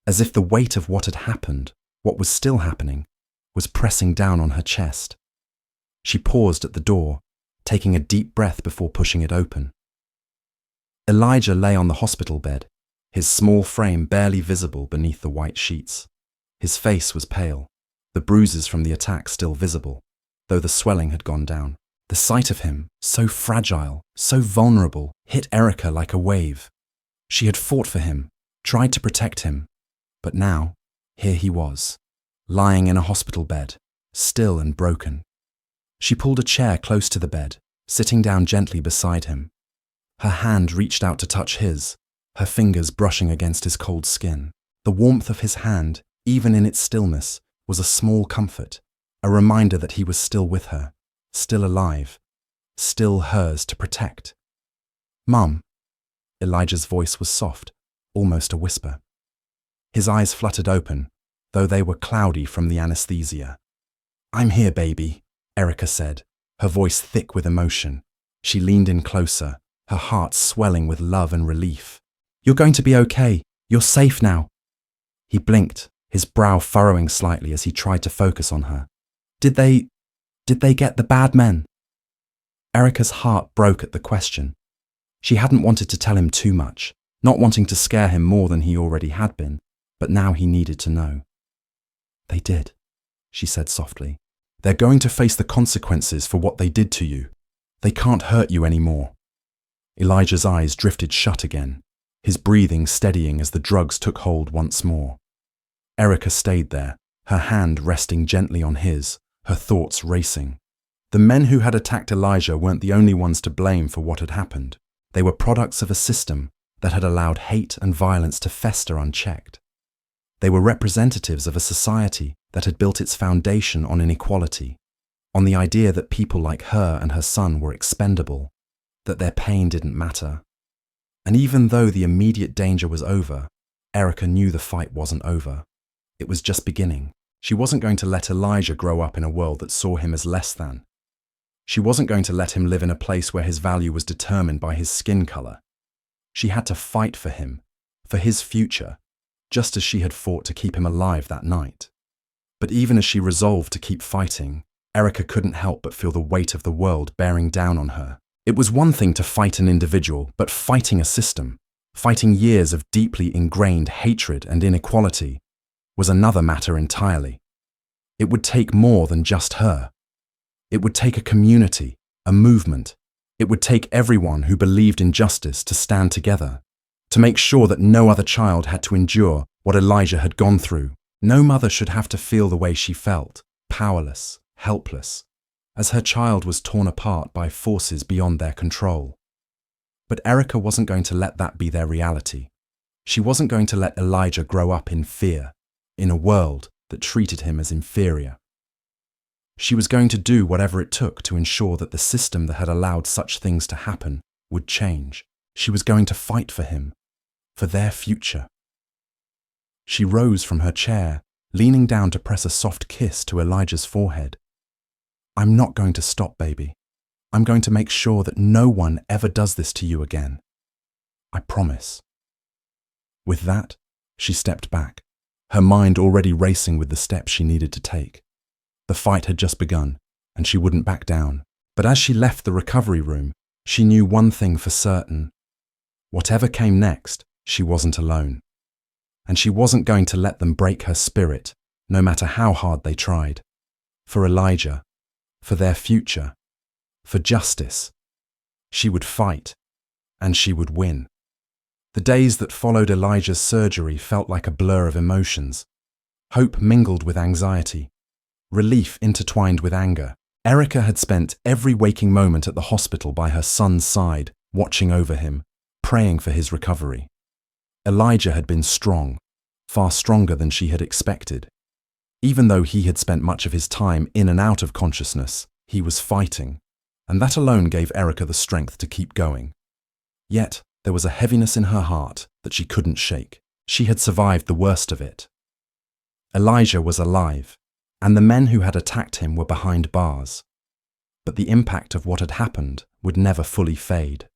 as if the weight of what had happened, what was still happening, was pressing down on her chest. She paused at the door, taking a deep breath before pushing it open. Elijah lay on the hospital bed, his small frame barely visible beneath the white sheets. His face was pale, the bruises from the attack still visible, though the swelling had gone down. The sight of him, so fragile, so vulnerable, hit Erica like a wave. She had fought for him, tried to protect him, but now, here he was, lying in a hospital bed, still and broken. She pulled a chair close to the bed, sitting down gently beside him. Her hand reached out to touch his, her fingers brushing against his cold skin. The warmth of his hand, even in its stillness, was a small comfort, a reminder that he was still with her, still alive, still hers to protect. "Mum." Elijah's voice was soft, almost a whisper. His eyes fluttered open, though they were cloudy from the anesthesia. "I'm here, baby," Erica said, her voice thick with emotion. She leaned in closer, her heart swelling with love and relief. "You're going to be okay. You're safe now." He blinked, his brow furrowing slightly as he tried to focus on her. Did they get the bad men?" Erica's heart broke at the question. She hadn't wanted to tell him too much, not wanting to scare him more than he already had been, but now he needed to know. "They did," she said softly. "They're going to face the consequences for what they did to you. They can't hurt you anymore." Elijah's eyes drifted shut again, his breathing steadying as the drugs took hold once more. Erica stayed there, her hand resting gently on his, her thoughts racing. The men who had attacked Elijah weren't the only ones to blame for what had happened. They were products of a system that had allowed hate and violence to fester unchecked. They were representatives of a society that had built its foundation on inequality, on the idea that people like her and her son were expendable, that their pain didn't matter. And even though the immediate danger was over, Erica knew the fight wasn't over. It was just beginning. She wasn't going to let Elijah grow up in a world that saw him as less than. She wasn't going to let him live in a place where his value was determined by his skin color. She had to fight for him, for his future, just as she had fought to keep him alive that night. But even as she resolved to keep fighting, Erica couldn't help but feel the weight of the world bearing down on her. It was one thing to fight an individual, but fighting a system, fighting years of deeply ingrained hatred and inequality, was another matter entirely. It would take more than just her. It would take a community, a movement. It would take everyone who believed in justice to stand together, to make sure that no other child had to endure what Elijah had gone through. No mother should have to feel the way she felt, powerless, helpless, as her child was torn apart by forces beyond their control. But Erica wasn't going to let that be their reality. She wasn't going to let Elijah grow up in fear, in a world that treated him as inferior. She was going to do whatever it took to ensure that the system that had allowed such things to happen would change. She was going to fight for him, for their future. She rose from her chair, leaning down to press a soft kiss to Elijah's forehead. "I'm not going to stop, baby. I'm going to make sure that no one ever does this to you again. I promise." With that, she stepped back, her mind already racing with the steps she needed to take. The fight had just begun, and she wouldn't back down. But as she left the recovery room, she knew one thing for certain. Whatever came next, she wasn't alone. And she wasn't going to let them break her spirit, no matter how hard they tried. For Elijah, for their future, for justice, she would fight, and she would win. The days that followed Elijah's surgery felt like a blur of emotions. Hope mingled with anxiety, relief intertwined with anger. Erica had spent every waking moment at the hospital by her son's side, watching over him, praying for his recovery. Elijah had been strong, far stronger than she had expected. Even though he had spent much of his time in and out of consciousness, he was fighting, and that alone gave Erica the strength to keep going. Yet, there was a heaviness in her heart that she couldn't shake. She had survived the worst of it. Elijah was alive, and the men who had attacked him were behind bars. But the impact of what had happened would never fully fade.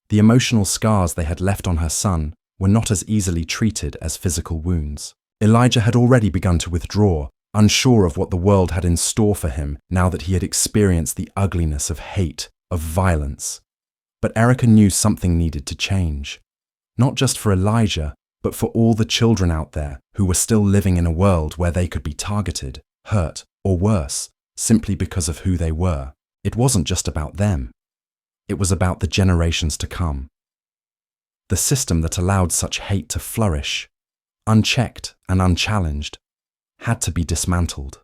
The emotional scars they had left on her son were not as easily treated as physical wounds. Elijah had already begun to withdraw, unsure of what the world had in store for him now that he had experienced the ugliness of hate, of violence. But Erica knew something needed to change. Not just for Elijah, but for all the children out there who were still living in a world where they could be targeted, hurt, or worse, simply because of who they were. It wasn't just about them. It was about the generations to come. The system that allowed such hate to flourish, unchecked and unchallenged, had to be dismantled.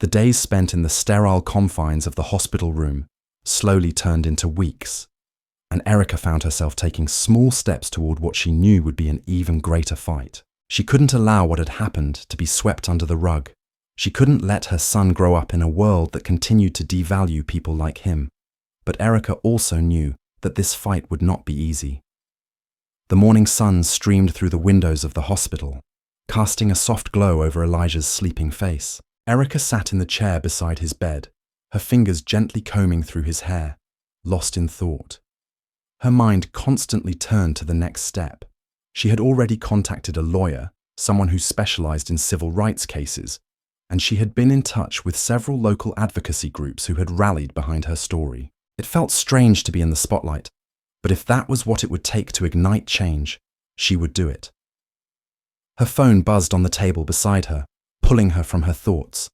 The days spent in the sterile confines of the hospital room slowly turned into weeks, and Erica found herself taking small steps toward what she knew would be an even greater fight. She couldn't allow what had happened to be swept under the rug. She couldn't let her son grow up in a world that continued to devalue people like him. But Erica also knew that this fight would not be easy. The morning sun streamed through the windows of the hospital, casting a soft glow over Elijah's sleeping face. Erica sat in the chair beside his bed, her fingers gently combing through his hair, lost in thought. Her mind constantly turned to the next step. She had already contacted a lawyer, someone who specialized in civil rights cases, and she had been in touch with several local advocacy groups who had rallied behind her story. It felt strange to be in the spotlight, but if that was what it would take to ignite change, she would do it. Her phone buzzed on the table beside her, pulling her from her thoughts.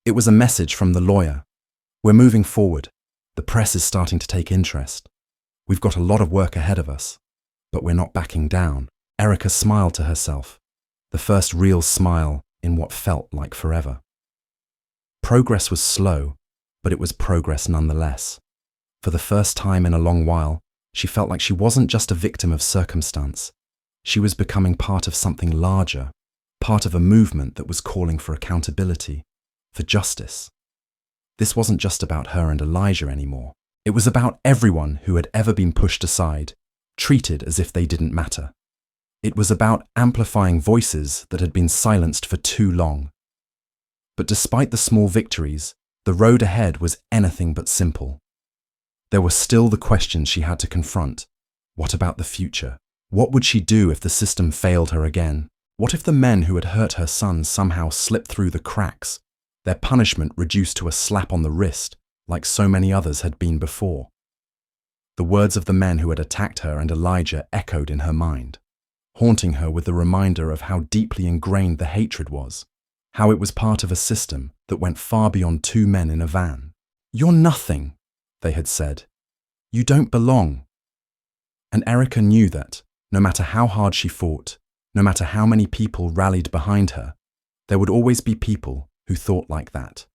It was a message from the lawyer. "We're moving forward. The press is starting to take interest. We've got a lot of work ahead of us, but we're not backing down." Erica smiled to herself, the first real smile in what felt like forever. Progress was slow, but it was progress nonetheless. For the first time in a long while, she felt like she wasn't just a victim of circumstance. She was becoming part of something larger, part of a movement that was calling for accountability, for justice. This wasn't just about her and Elijah anymore. It was about everyone who had ever been pushed aside, treated as if they didn't matter. It was about amplifying voices that had been silenced for too long. But despite the small victories, the road ahead was anything but simple. There were still the questions she had to confront. What about the future? What would she do if the system failed her again? What if the men who had hurt her son somehow slipped through the cracks, their punishment reduced to a slap on the wrist, like so many others had been before? The words of the men who had attacked her and Elijah echoed in her mind, haunting her with the reminder of how deeply ingrained the hatred was, how it was part of a system that went far beyond two men in a van. "You're nothing," they had said. "You don't belong." And Erica knew that, no matter how hard she fought, no matter how many people rallied behind her, there would always be people who thought like that.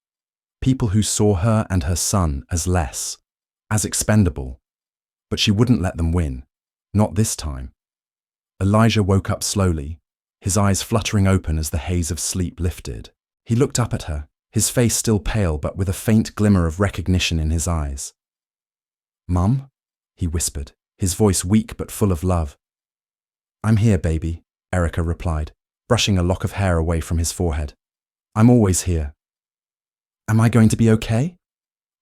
People who saw her and her son as less, as expendable. But she wouldn't let them win. Not this time. Elijah woke up slowly, his eyes fluttering open as the haze of sleep lifted. He looked up at her, his face still pale but with a faint glimmer of recognition in his eyes. "Mum?" he whispered, his voice weak but full of love. "I'm here, baby," Erica replied, brushing a lock of hair away from his forehead. "I'm always here." "Am I going to be okay?"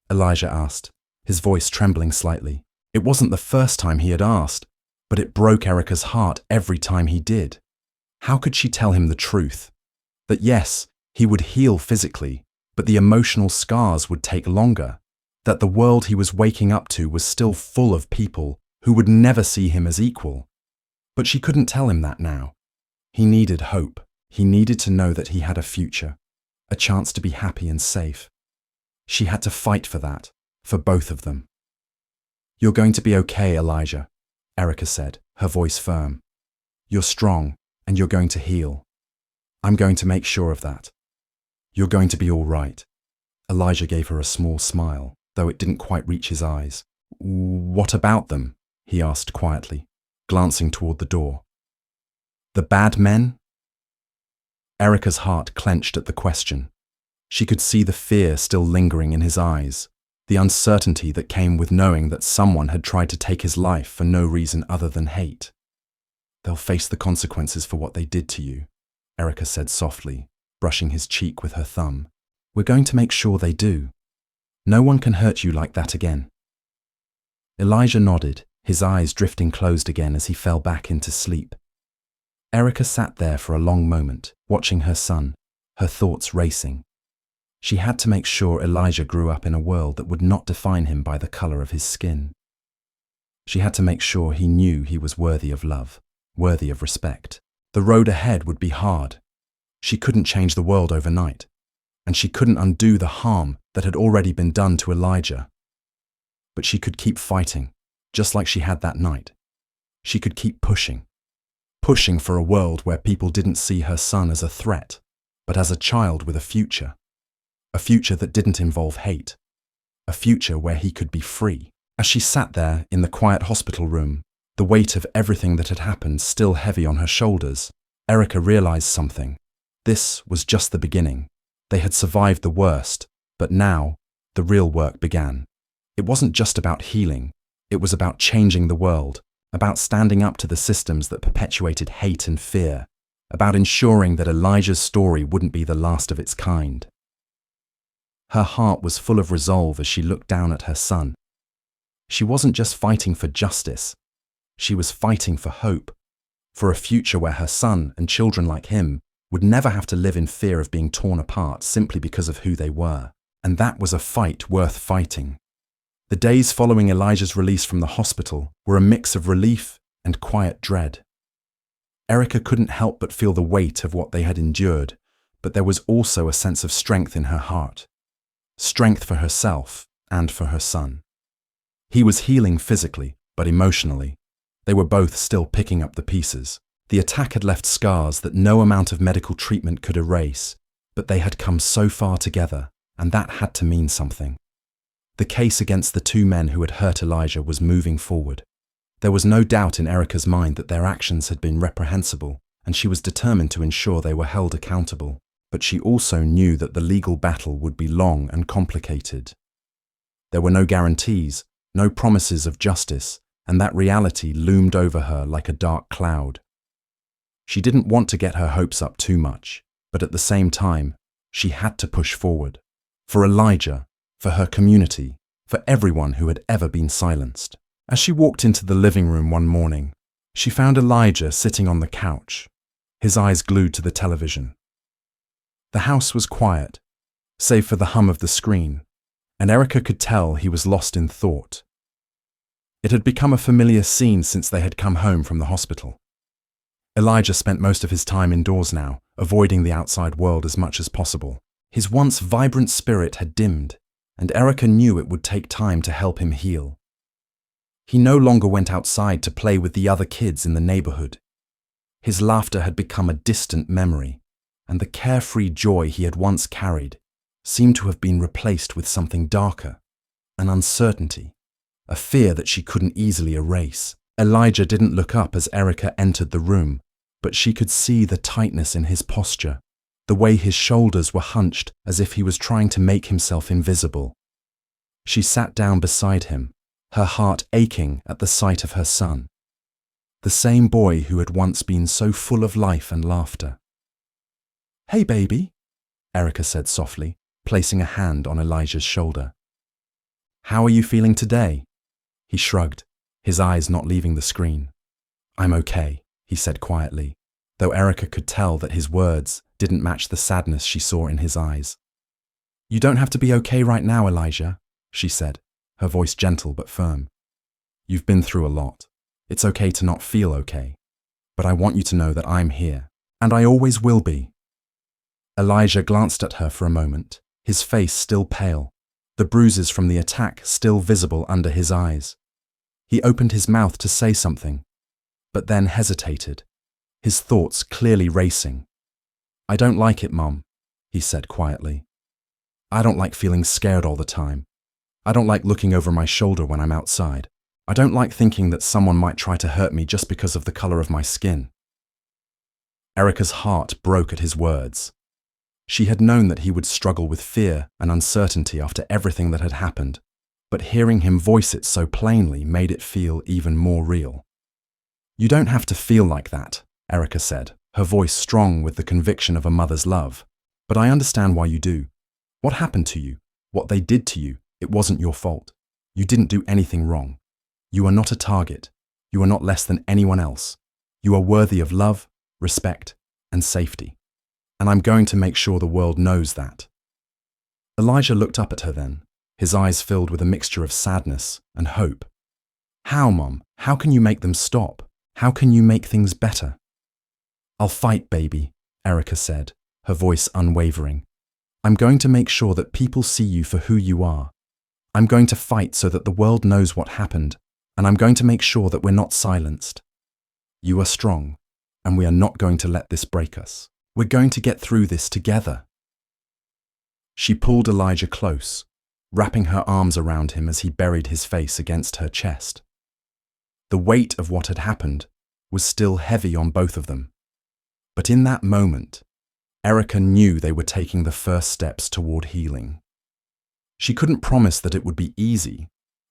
Elijah asked, his voice trembling slightly. It wasn't the first time he had asked, but it broke Erica's heart every time he did. How could she tell him the truth? That yes, he would heal physically, but the emotional scars would take longer. That the world he was waking up to was still full of people who would never see him as equal. But she couldn't tell him that now. He needed hope. He needed to know that he had a future, a chance to be happy and safe. She had to fight for that, for both of them. "You're going to be okay, Elijah," Erica said, her voice firm. "You're strong, and you're going to heal. I'm going to make sure of that. You're going to be all right." Elijah gave her a small smile, though it didn't quite reach his eyes. "What about them?" he asked quietly, glancing toward the door. "The bad men?" Erica's heart clenched at the question. She could see the fear still lingering in his eyes, the uncertainty that came with knowing that someone had tried to take his life for no reason other than hate. "They'll face the consequences for what they did to you," Erica said softly, brushing his cheek with her thumb. "We're going to make sure they do. No one can hurt you like that again." Elijah nodded, his eyes drifting closed again as he fell back into sleep. Erica sat there for a long moment, watching her son, her thoughts racing. She had to make sure Elijah grew up in a world that would not define him by the color of his skin. She had to make sure he knew he was worthy of love, worthy of respect. The road ahead would be hard. She couldn't change the world overnight, and she couldn't undo the harm that had already been done to Elijah. But she could keep fighting, just like she had that night. She could keep pushing for a world where people didn't see her son as a threat, but as a child with a future that didn't involve hate, a future where he could be free. As she sat there in the quiet hospital room, the weight of everything that had happened still heavy on her shoulders, Erica realized something. This was just the beginning. They had survived the worst, but now the real work began. It wasn't just about healing, it was about changing the world, about standing up to the systems that perpetuated hate and fear, about ensuring that Elijah's story wouldn't be the last of its kind. Her heart was full of resolve as she looked down at her son. She wasn't just fighting for justice, she was fighting for hope, for a future where her son and children like him would never have to live in fear of being torn apart simply because of who they were. And that was a fight worth fighting. The days following Elijah's release from the hospital were a mix of relief and quiet dread. Erica couldn't help but feel the weight of what they had endured, but there was also a sense of strength in her heart. Strength for herself and for her son. He was healing physically, but emotionally, they were both still picking up the pieces. The attack had left scars that no amount of medical treatment could erase, but they had come so far together, and that had to mean something. The case against the two men who had hurt Elijah was moving forward. There was no doubt in Erica's mind that their actions had been reprehensible, and she was determined to ensure they were held accountable. But she also knew that the legal battle would be long and complicated. There were no guarantees, no promises of justice, and that reality loomed over her like a dark cloud. She didn't want to get her hopes up too much, but at the same time, she had to push forward. For Elijah, for her community, for everyone who had ever been silenced. As she walked into the living room one morning, she found Elijah sitting on the couch, his eyes glued to the television. The house was quiet, save for the hum of the screen, and Erica could tell he was lost in thought. It had become a familiar scene since they had come home from the hospital. Elijah spent most of his time indoors now, avoiding the outside world as much as possible. His once vibrant spirit had dimmed, and Erica knew it would take time to help him heal. He no longer went outside to play with the other kids in the neighborhood. His laughter had become a distant memory, and the carefree joy he had once carried seemed to have been replaced with something darker, an uncertainty, a fear that she couldn't easily erase. Elijah didn't look up as Erica entered the room, but she could see the tightness in his posture, the way his shoulders were hunched as if he was trying to make himself invisible. She sat down beside him, her heart aching at the sight of her son, the same boy who had once been so full of life and laughter. "Hey, baby," Erica said softly, placing a hand on Elijah's shoulder. "How are you feeling today?" He shrugged, his eyes not leaving the screen. "I'm okay," he said quietly, though Erica could tell that his words didn't match the sadness she saw in his eyes. "You don't have to be okay right now, Elijah," she said, her voice gentle but firm. You've been through a lot. It's okay to not feel okay. But I want you to know that I'm here. And I always will be. Elijah glanced at her for a moment, his face still pale, the bruises from the attack still visible under his eyes. He opened his mouth to say something, but then hesitated, his thoughts clearly racing. "I don't like it, Mom," he said quietly. "I don't like feeling scared all the time. I don't like looking over my shoulder when I'm outside. I don't like thinking that someone might try to hurt me just because of the color of my skin." Erica's heart broke at his words. She had known that he would struggle with fear and uncertainty after everything that had happened, but hearing him voice it so plainly made it feel even more real. "You don't have to feel like that," Erica said, her voice strong with the conviction of a mother's love. "But I understand why you do. What happened to you, what they did to you, it wasn't your fault. You didn't do anything wrong. You are not a target. You are not less than anyone else. You are worthy of love, respect, and safety. And I'm going to make sure the world knows that." Elijah looked up at her then, his eyes filled with a mixture of sadness and hope. "How, Mom? How can you make them stop? How can you make things better?" "I'll fight, baby," Erica said, her voice unwavering. "I'm going to make sure that people see you for who you are. I'm going to fight so that the world knows what happened, and I'm going to make sure that we're not silenced. You are strong, and we are not going to let this break us. We're going to get through this together." She pulled Elijah close, wrapping her arms around him as he buried his face against her chest. The weight of what had happened was still heavy on both of them. But in that moment, Erica knew they were taking the first steps toward healing. She couldn't promise that it would be easy,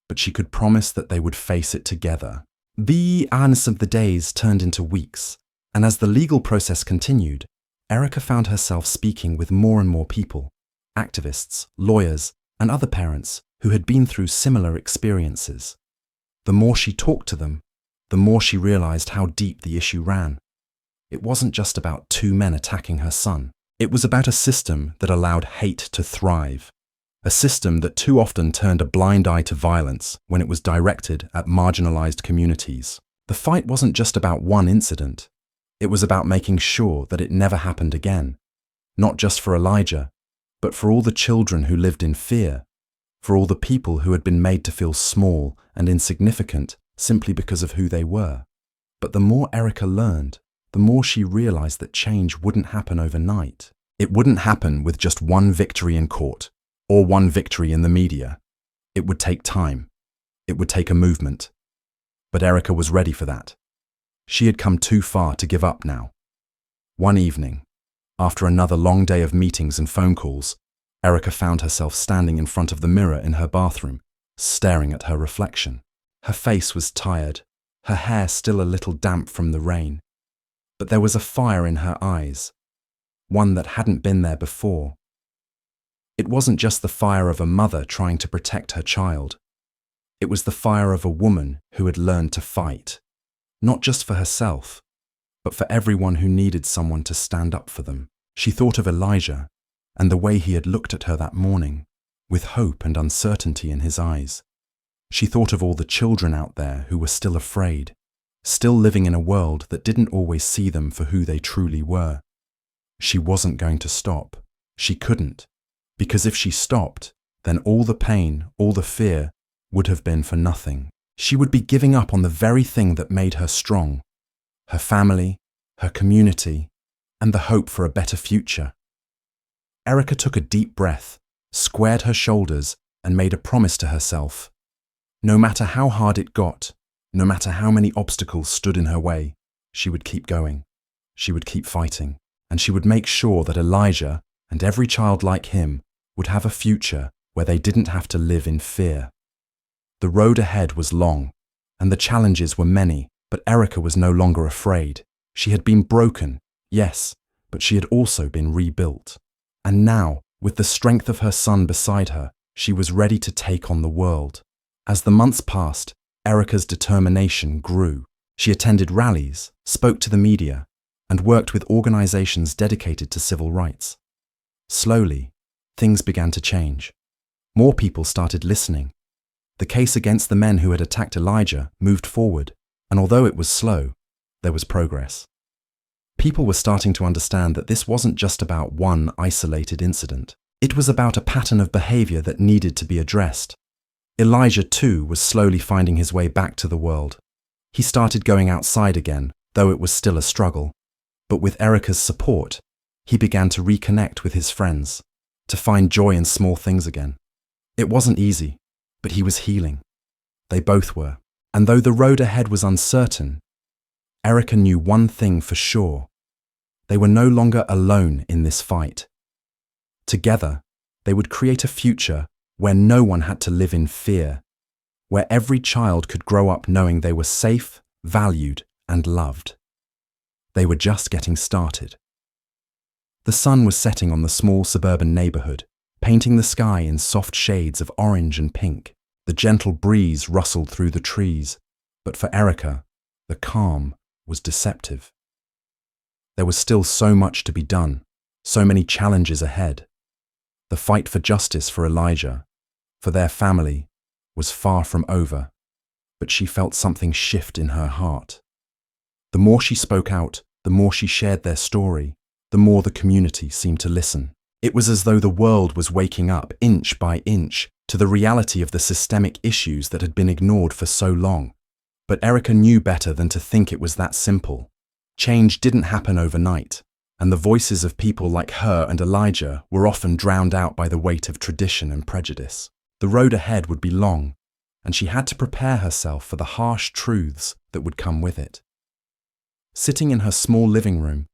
but she could promise that they would face it together. The hours of the days turned into weeks, and as the legal process continued, Erica found herself speaking with more and more people, activists, lawyers, and other parents who had been through similar experiences. The more she talked to them, the more she realized how deep the issue ran. It wasn't just about two men attacking her son. It was about a system that allowed hate to thrive, a system that too often turned a blind eye to violence when it was directed at marginalized communities. The fight wasn't just about one incident. It was about making sure that it never happened again, not just for Elijah, but for all the children who lived in fear, for all the people who had been made to feel small and insignificant simply because of who they were. But the more Erica learned, the more she realized that change wouldn't happen overnight. It wouldn't happen with just one victory in court or one victory in the media. It would take time. It would take a movement. But Erica was ready for that. She had come too far to give up now. One evening, after another long day of meetings and phone calls, Erica found herself standing in front of the mirror in her bathroom, staring at her reflection. Her face was tired, her hair still a little damp from the rain. But there was a fire in her eyes, one that hadn't been there before. It wasn't just the fire of a mother trying to protect her child. It was the fire of a woman who had learned to fight, not just for herself, but for everyone who needed someone to stand up for them. She thought of Elijah and the way he had looked at her that morning, with hope and uncertainty in his eyes. She thought of all the children out there who were still afraid, still living in a world that didn't always see them for who they truly were. She wasn't going to stop. She couldn't, because if she stopped, then all the pain, all the fear would have been for nothing. She would be giving up on the very thing that made her strong, her family, her community, and the hope for a better future. Erica took a deep breath, squared her shoulders, and made a promise to herself. No matter how hard it got, no matter how many obstacles stood in her way, she would keep going. She would keep fighting, and she would make sure that Elijah and every child like him would have a future where they didn't have to live in fear. The road ahead was long, and the challenges were many, but Erica was no longer afraid. She had been broken, yes, but she had also been rebuilt. And now, with the strength of her son beside her, she was ready to take on the world. As the months passed, Erica's determination grew. She attended rallies, spoke to the media, and worked with organizations dedicated to civil rights. Slowly, things began to change. More people started listening. The case against the men who had attacked Elijah moved forward, and although it was slow, there was progress. People were starting to understand that this wasn't just about one isolated incident. It was about a pattern of behavior that needed to be addressed. Elijah, too, was slowly finding his way back to the world. He started going outside again, though it was still a struggle. But with Erica's support, he began to reconnect with his friends, to find joy in small things again. It wasn't easy, but he was healing. They both were. And though the road ahead was uncertain, Erica knew one thing for sure. They were no longer alone in this fight. Together, they would create a future where no one had to live in fear, where every child could grow up knowing they were safe, valued, and loved. They were just getting started. The sun was setting on the small suburban neighborhood, painting the sky in soft shades of orange and pink. The gentle breeze rustled through the trees, but for Erica, the calm was deceptive. There was still so much to be done, so many challenges ahead. The fight for justice for Elijah, for their family, was far from over, but she felt something shift in her heart. The more she spoke out, the more she shared their story, the more the community seemed to listen. It was as though the world was waking up, inch by inch, to the reality of the systemic issues that had been ignored for so long. But Erica knew better than to think it was that simple. Change didn't happen overnight, and the voices of people like her and Elijah were often drowned out by the weight of tradition and prejudice. The road ahead would be long, and she had to prepare herself for the harsh truths that would come with it. Sitting in her small living room,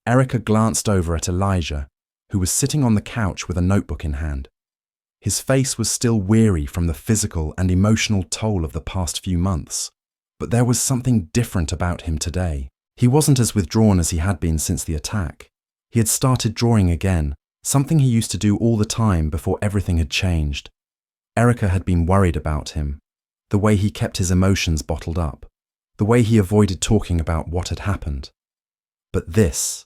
Erica glanced over at Elijah, who was sitting on the couch with a notebook in hand. His face was still weary from the physical and emotional toll of the past few months, but there was something different about him today. He wasn't as withdrawn as he had been since the attack. He had started drawing again, something he used to do all the time before everything had changed. Erica had been worried about him, the way he kept his emotions bottled up, the way he avoided talking about what had happened. But this,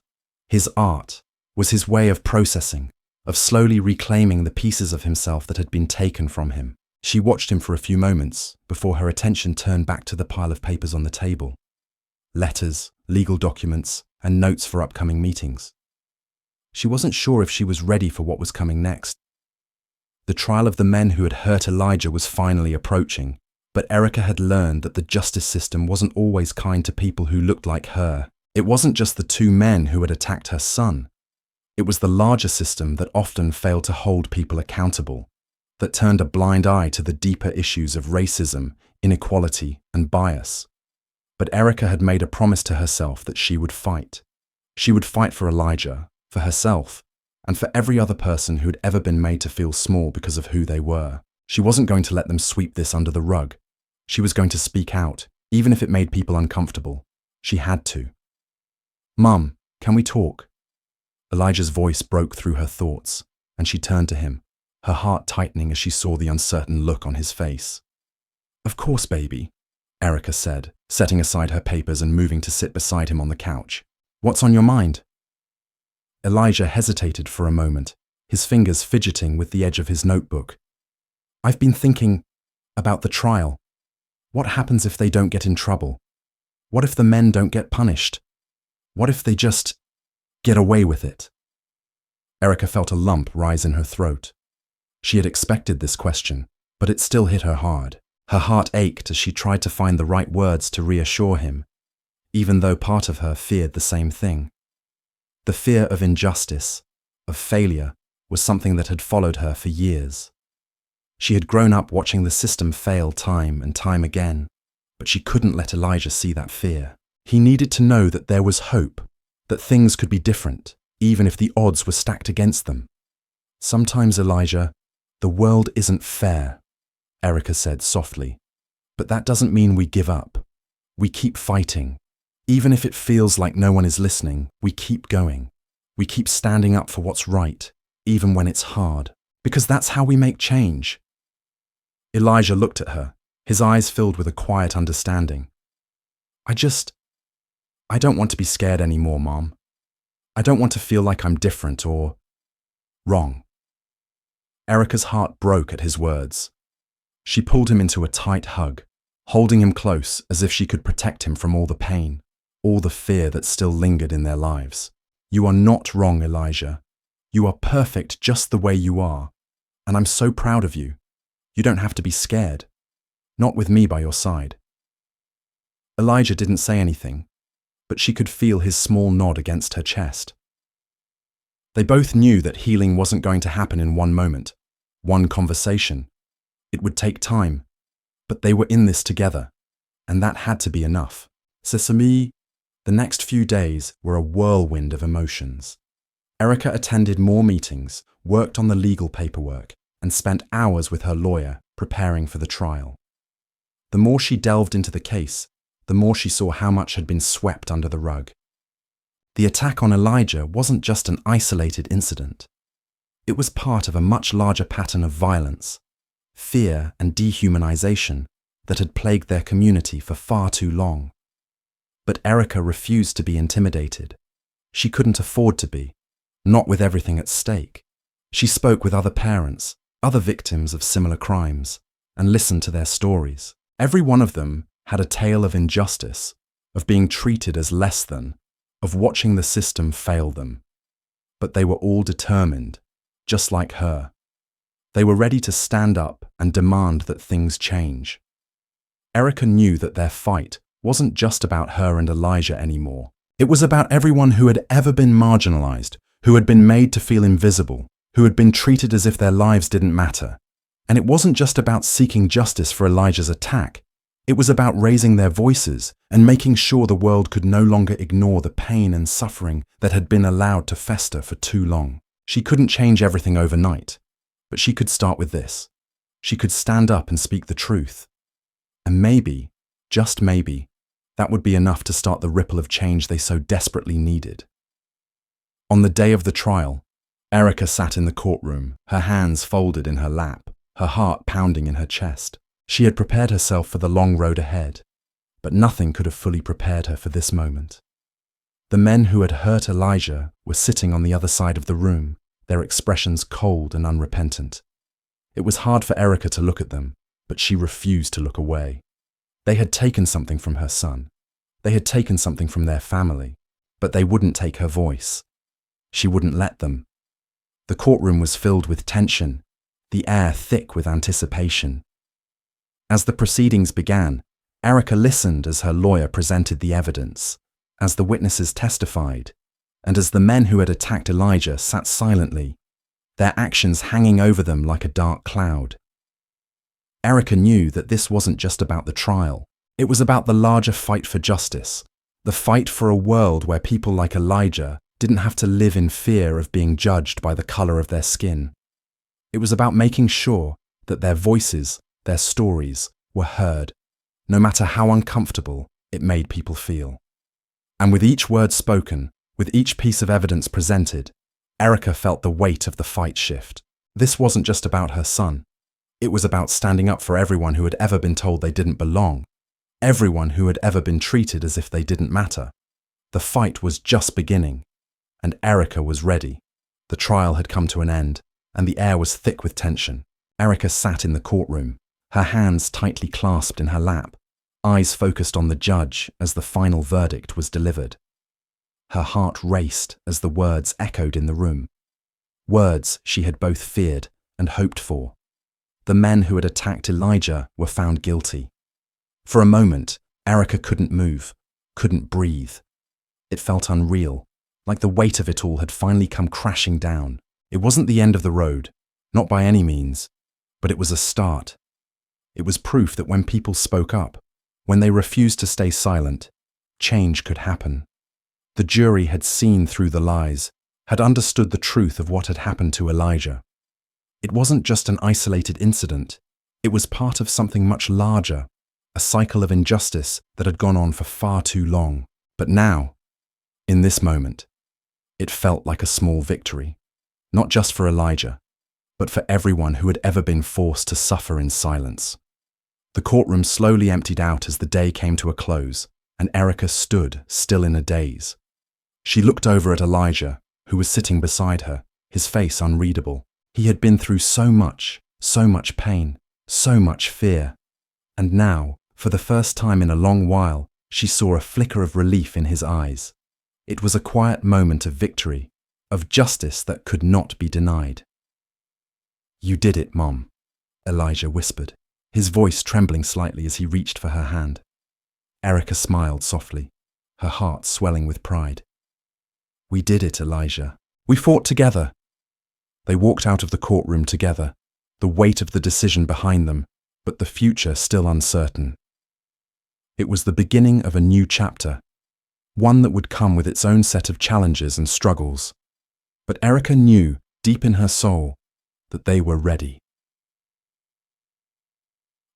his art, was his way of processing, of slowly reclaiming the pieces of himself that had been taken from him. She watched him for a few moments before her attention turned back to the pile of papers on the table. Letters, legal documents, and notes for upcoming meetings. She wasn't sure if she was ready for what was coming next. The trial of the men who had hurt Elijah was finally approaching, but Erica had learned that the justice system wasn't always kind to people who looked like her. It wasn't just the two men who had attacked her son. It was the larger system that often failed to hold people accountable, that turned a blind eye to the deeper issues of racism, inequality, and bias. But Erica had made a promise to herself that she would fight. She would fight for Elijah, for herself, and for every other person who had ever been made to feel small because of who they were. She wasn't going to let them sweep this under the rug. She was going to speak out, even if it made people uncomfortable. She had to. "Mum, can we talk?" Elijah's voice broke through her thoughts, and she turned to him, her heart tightening as she saw the uncertain look on his face. "Of course, baby," Erica said, setting aside her papers and moving to sit beside him on the couch. "What's on your mind?" Elijah hesitated for a moment, his fingers fidgeting with the edge of his notebook. "I've been thinking about the trial. What happens if they don't get in trouble? What if the men don't get punished? What if they just get away with it?" Erica felt a lump rise in her throat. She had expected this question, but it still hit her hard. Her heart ached as she tried to find the right words to reassure him, even though part of her feared the same thing. The fear of injustice, of failure, was something that had followed her for years. She had grown up watching the system fail time and time again, but she couldn't let Elijah see that fear. He needed to know that there was hope, that things could be different, even if the odds were stacked against them. "Sometimes, Elijah, the world isn't fair," Erica said softly. "But that doesn't mean we give up. We keep fighting. Even if it feels like no one is listening, we keep going. We keep standing up for what's right, even when it's hard. Because that's how we make change." Elijah looked at her, his eyes filled with a quiet understanding. I don't want to be scared anymore, Mom. I don't want to feel like I'm different or wrong." Erica's heart broke at his words. She pulled him into a tight hug, holding him close as if she could protect him from all the pain, all the fear that still lingered in their lives. "You are not wrong, Elijah. You are perfect just the way you are, and I'm so proud of you. You don't have to be scared. Not with me by your side." Elijah didn't say anything, but she could feel his small nod against her chest. They both knew that healing wasn't going to happen in one moment, one conversation. It would take time, but they were in this together, and that had to be enough. Sesame. The next few days were a whirlwind of emotions. Erica attended more meetings, worked on the legal paperwork, and spent hours with her lawyer preparing for the trial. The more she delved into the case, the more she saw how much had been swept under the rug. The attack on Elijah wasn't just an isolated incident. It was part of a much larger pattern of violence, fear, and dehumanization that had plagued their community for far too long. But Erica refused to be intimidated. She couldn't afford to be, not with everything at stake. She spoke with other parents, other victims of similar crimes, and listened to their stories. Every one of them had a tale of injustice, of being treated as less than, of watching the system fail them. But they were all determined, just like her. They were ready to stand up and demand that things change. Erica knew that their fight wasn't just about her and Elijah anymore. It was about everyone who had ever been marginalized, who had been made to feel invisible, who had been treated as if their lives didn't matter. And it wasn't just about seeking justice for Elijah's attack. It was about raising their voices and making sure the world could no longer ignore the pain and suffering that had been allowed to fester for too long. She couldn't change everything overnight, but she could start with this. She could stand up and speak the truth. And maybe, just maybe, that would be enough to start the ripple of change they so desperately needed. On the day of the trial, Erica sat in the courtroom, her hands folded in her lap, her heart pounding in her chest. She had prepared herself for the long road ahead, but nothing could have fully prepared her for this moment. The men who had hurt Elijah were sitting on the other side of the room, their expressions cold and unrepentant. It was hard for Erica to look at them, but she refused to look away. They had taken something from her son. They had taken something from their family, but they wouldn't take her voice. She wouldn't let them. The courtroom was filled with tension, the air thick with anticipation. As the proceedings began, Erica listened as her lawyer presented the evidence, as the witnesses testified, and as the men who had attacked Elijah sat silently, their actions hanging over them like a dark cloud. Erica knew that this wasn't just about the trial. It was about the larger fight for justice, the fight for a world where people like Elijah didn't have to live in fear of being judged by the color of their skin. It was about making sure that their voices, their stories, were heard, no matter how uncomfortable it made people feel. And with each word spoken, with each piece of evidence presented, Erica felt the weight of the fight shift. This wasn't just about her son. It was about standing up for everyone who had ever been told they didn't belong, everyone who had ever been treated as if they didn't matter. The fight was just beginning, and Erica was ready. The trial had come to an end, and the air was thick with tension. Erica sat in the courtroom, her hands tightly clasped in her lap, eyes focused on the judge as the final verdict was delivered. Her heart raced as the words echoed in the room, words she had both feared and hoped for. The men who had attacked Elijah were found guilty. For a moment, Erica couldn't move, couldn't breathe. It felt unreal, like the weight of it all had finally come crashing down. It wasn't the end of the road, not by any means, but it was a start. It was proof that when people spoke up, when they refused to stay silent, change could happen. The jury had seen through the lies, had understood the truth of what had happened to Elijah. It wasn't just an isolated incident. It was part of something much larger, a cycle of injustice that had gone on for far too long. But now, in this moment, it felt like a small victory, not just for Elijah, but for everyone who had ever been forced to suffer in silence. The courtroom slowly emptied out as the day came to a close, and Erica stood still in a daze. She looked over at Elijah, who was sitting beside her, his face unreadable. He had been through so much pain, So much fear. And now, for the first time in a long while, she saw a flicker of relief in his eyes. It was a quiet moment of victory, of justice that could not be denied. "You did it, Mom," Elijah whispered, his voice trembling slightly as he reached for her hand. Erica smiled softly, her heart swelling with pride. "We did it, Elijah. We fought together." They walked out of the courtroom together, the weight of the decision behind them, but the future still uncertain. It was the beginning of a new chapter, one that would come with its own set of challenges and struggles. But Erica knew, deep in her soul, that they were ready.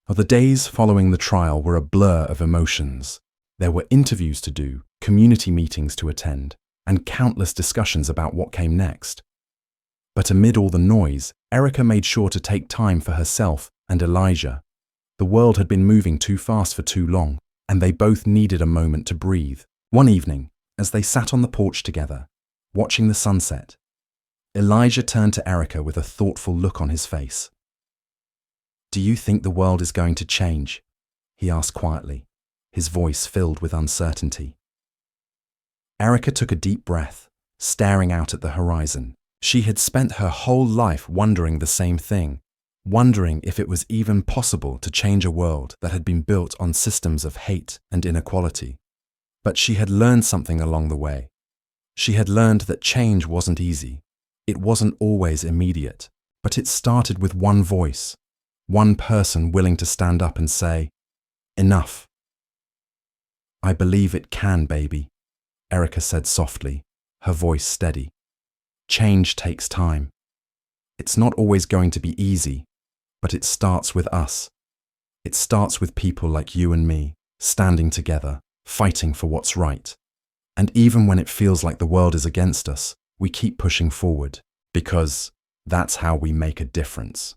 The days following the trial were a blur of emotions. There were interviews to do, community meetings to attend, and countless discussions about what came next. But amid all the noise, Erica made sure to take time for herself and Elijah. The world had been moving too fast for too long, and they both needed a moment to breathe. One evening, as they sat on the porch together, watching the sunset, Elijah turned to Erica with a thoughtful look on his face. "Do you think the world is going to change?" he asked quietly, his voice filled with uncertainty. Erica took a deep breath, staring out at the horizon. She had spent her whole life wondering the same thing, wondering if it was even possible to change a world that had been built on systems of hate and inequality. But she had learned something along the way. She had learned that change wasn't easy. It wasn't always immediate, but it started with one voice, one person willing to stand up and say, "Enough." "I believe it can, baby," Erica said softly, her voice steady. "Change takes time. It's not always going to be easy, but it starts with us. It starts with people like you and me, standing together, fighting for what's right. And even when it feels like the world is against us, we keep pushing forward, because that's how we make a difference."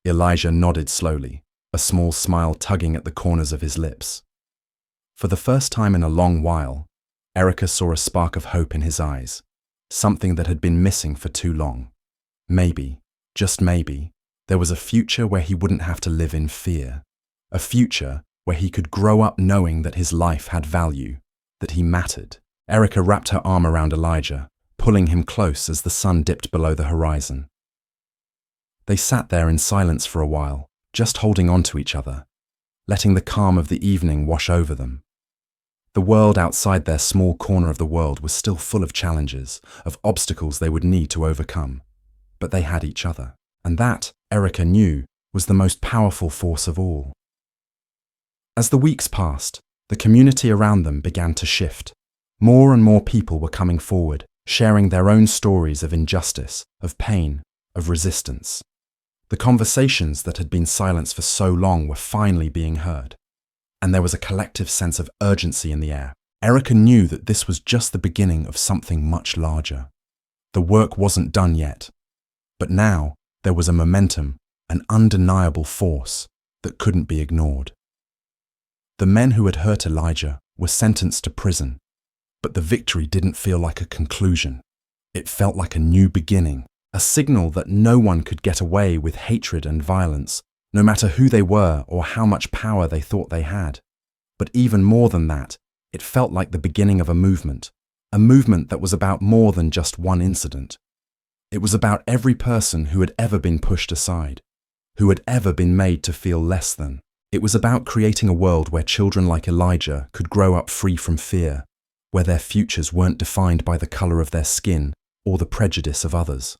Elijah nodded slowly, a small smile tugging at the corners of his lips. For the first time in a long while, Erica saw a spark of hope in his eyes, something that had been missing for too long. Maybe, just maybe, there was a future where he wouldn't have to live in fear, a future where he could grow up knowing that his life had value, that he mattered. Erica wrapped her arm around Elijah, pulling him close as the sun dipped below the horizon. They sat there in silence for a while, just holding on to each other, letting the calm of the evening wash over them. The world outside their small corner of the world was still full of challenges, of obstacles they would need to overcome. But they had each other, and that, Erica knew, was the most powerful force of all. As the weeks passed, the community around them began to shift. More and more people were coming forward, sharing their own stories of injustice, of pain, of resistance. The conversations that had been silenced for so long were finally being heard, and there was a collective sense of urgency in the air. Erica knew that this was just the beginning of something much larger. The work wasn't done yet, but now there was a momentum, an undeniable force that couldn't be ignored. The men who had hurt Elijah were sentenced to prison, but the victory didn't feel like a conclusion. It felt like a new beginning, a signal that no one could get away with hatred and violence, no matter who they were or how much power they thought they had. But even more than that, it felt like the beginning of a movement that was about more than just one incident. It was about every person who had ever been pushed aside, who had ever been made to feel less than. It was about creating a world where children like Elijah could grow up free from fear, where their futures weren't defined by the color of their skin or the prejudice of others.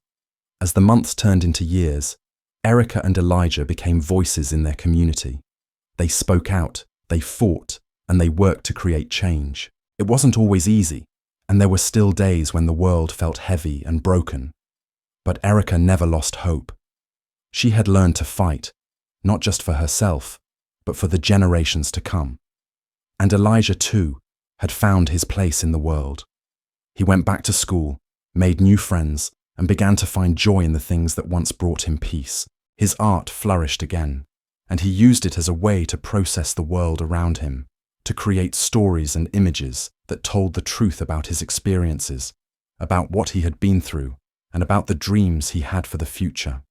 As the months turned into years, Erica and Elijah became voices in their community. They spoke out, they fought, and they worked to create change. It wasn't always easy, and there were still days when the world felt heavy and broken. But Erica never lost hope. She had learned to fight, not just for herself, but for the generations to come. And Elijah, too, had found his place in the world. He went back to school, made new friends, and began to find joy in the things that once brought him peace. His art flourished again, and he used it as a way to process the world around him, to create stories and images that told the truth about his experiences, about what he had been through, and about the dreams he had for the future.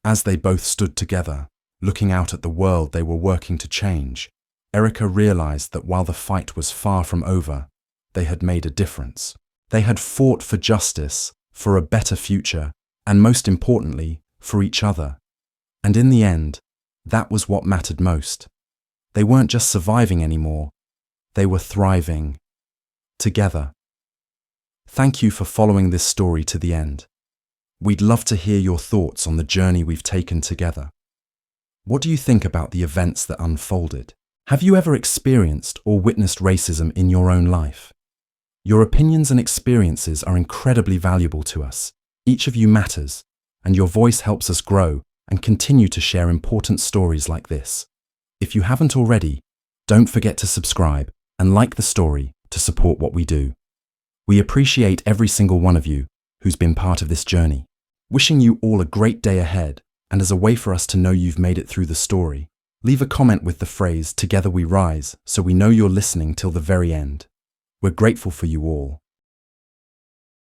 As they both stood together, Looking out at the world they were working to change, Erica realized that while the fight was far from over, they had made a difference. They had fought for justice, for a better future, and most importantly, for each other. And in the end, that was what mattered most. They weren't just surviving anymore, they were thriving. Together. Thank you for following this story to the end. We'd love to hear your thoughts on the journey we've taken together. What do you think about the events that unfolded? Have you ever experienced or witnessed racism in your own life? Your opinions and experiences are incredibly valuable to us. Each of you matters, and your voice helps us grow and continue to share important stories like this. If you haven't already, don't forget to subscribe and like the story to support what we do. We appreciate every single one of you who's been part of this journey. Wishing you all a great day ahead, and as a way for us to know you've made it through the story, leave a comment with the phrase "Together we rise" so we know you're listening till the very end. We're grateful for you all.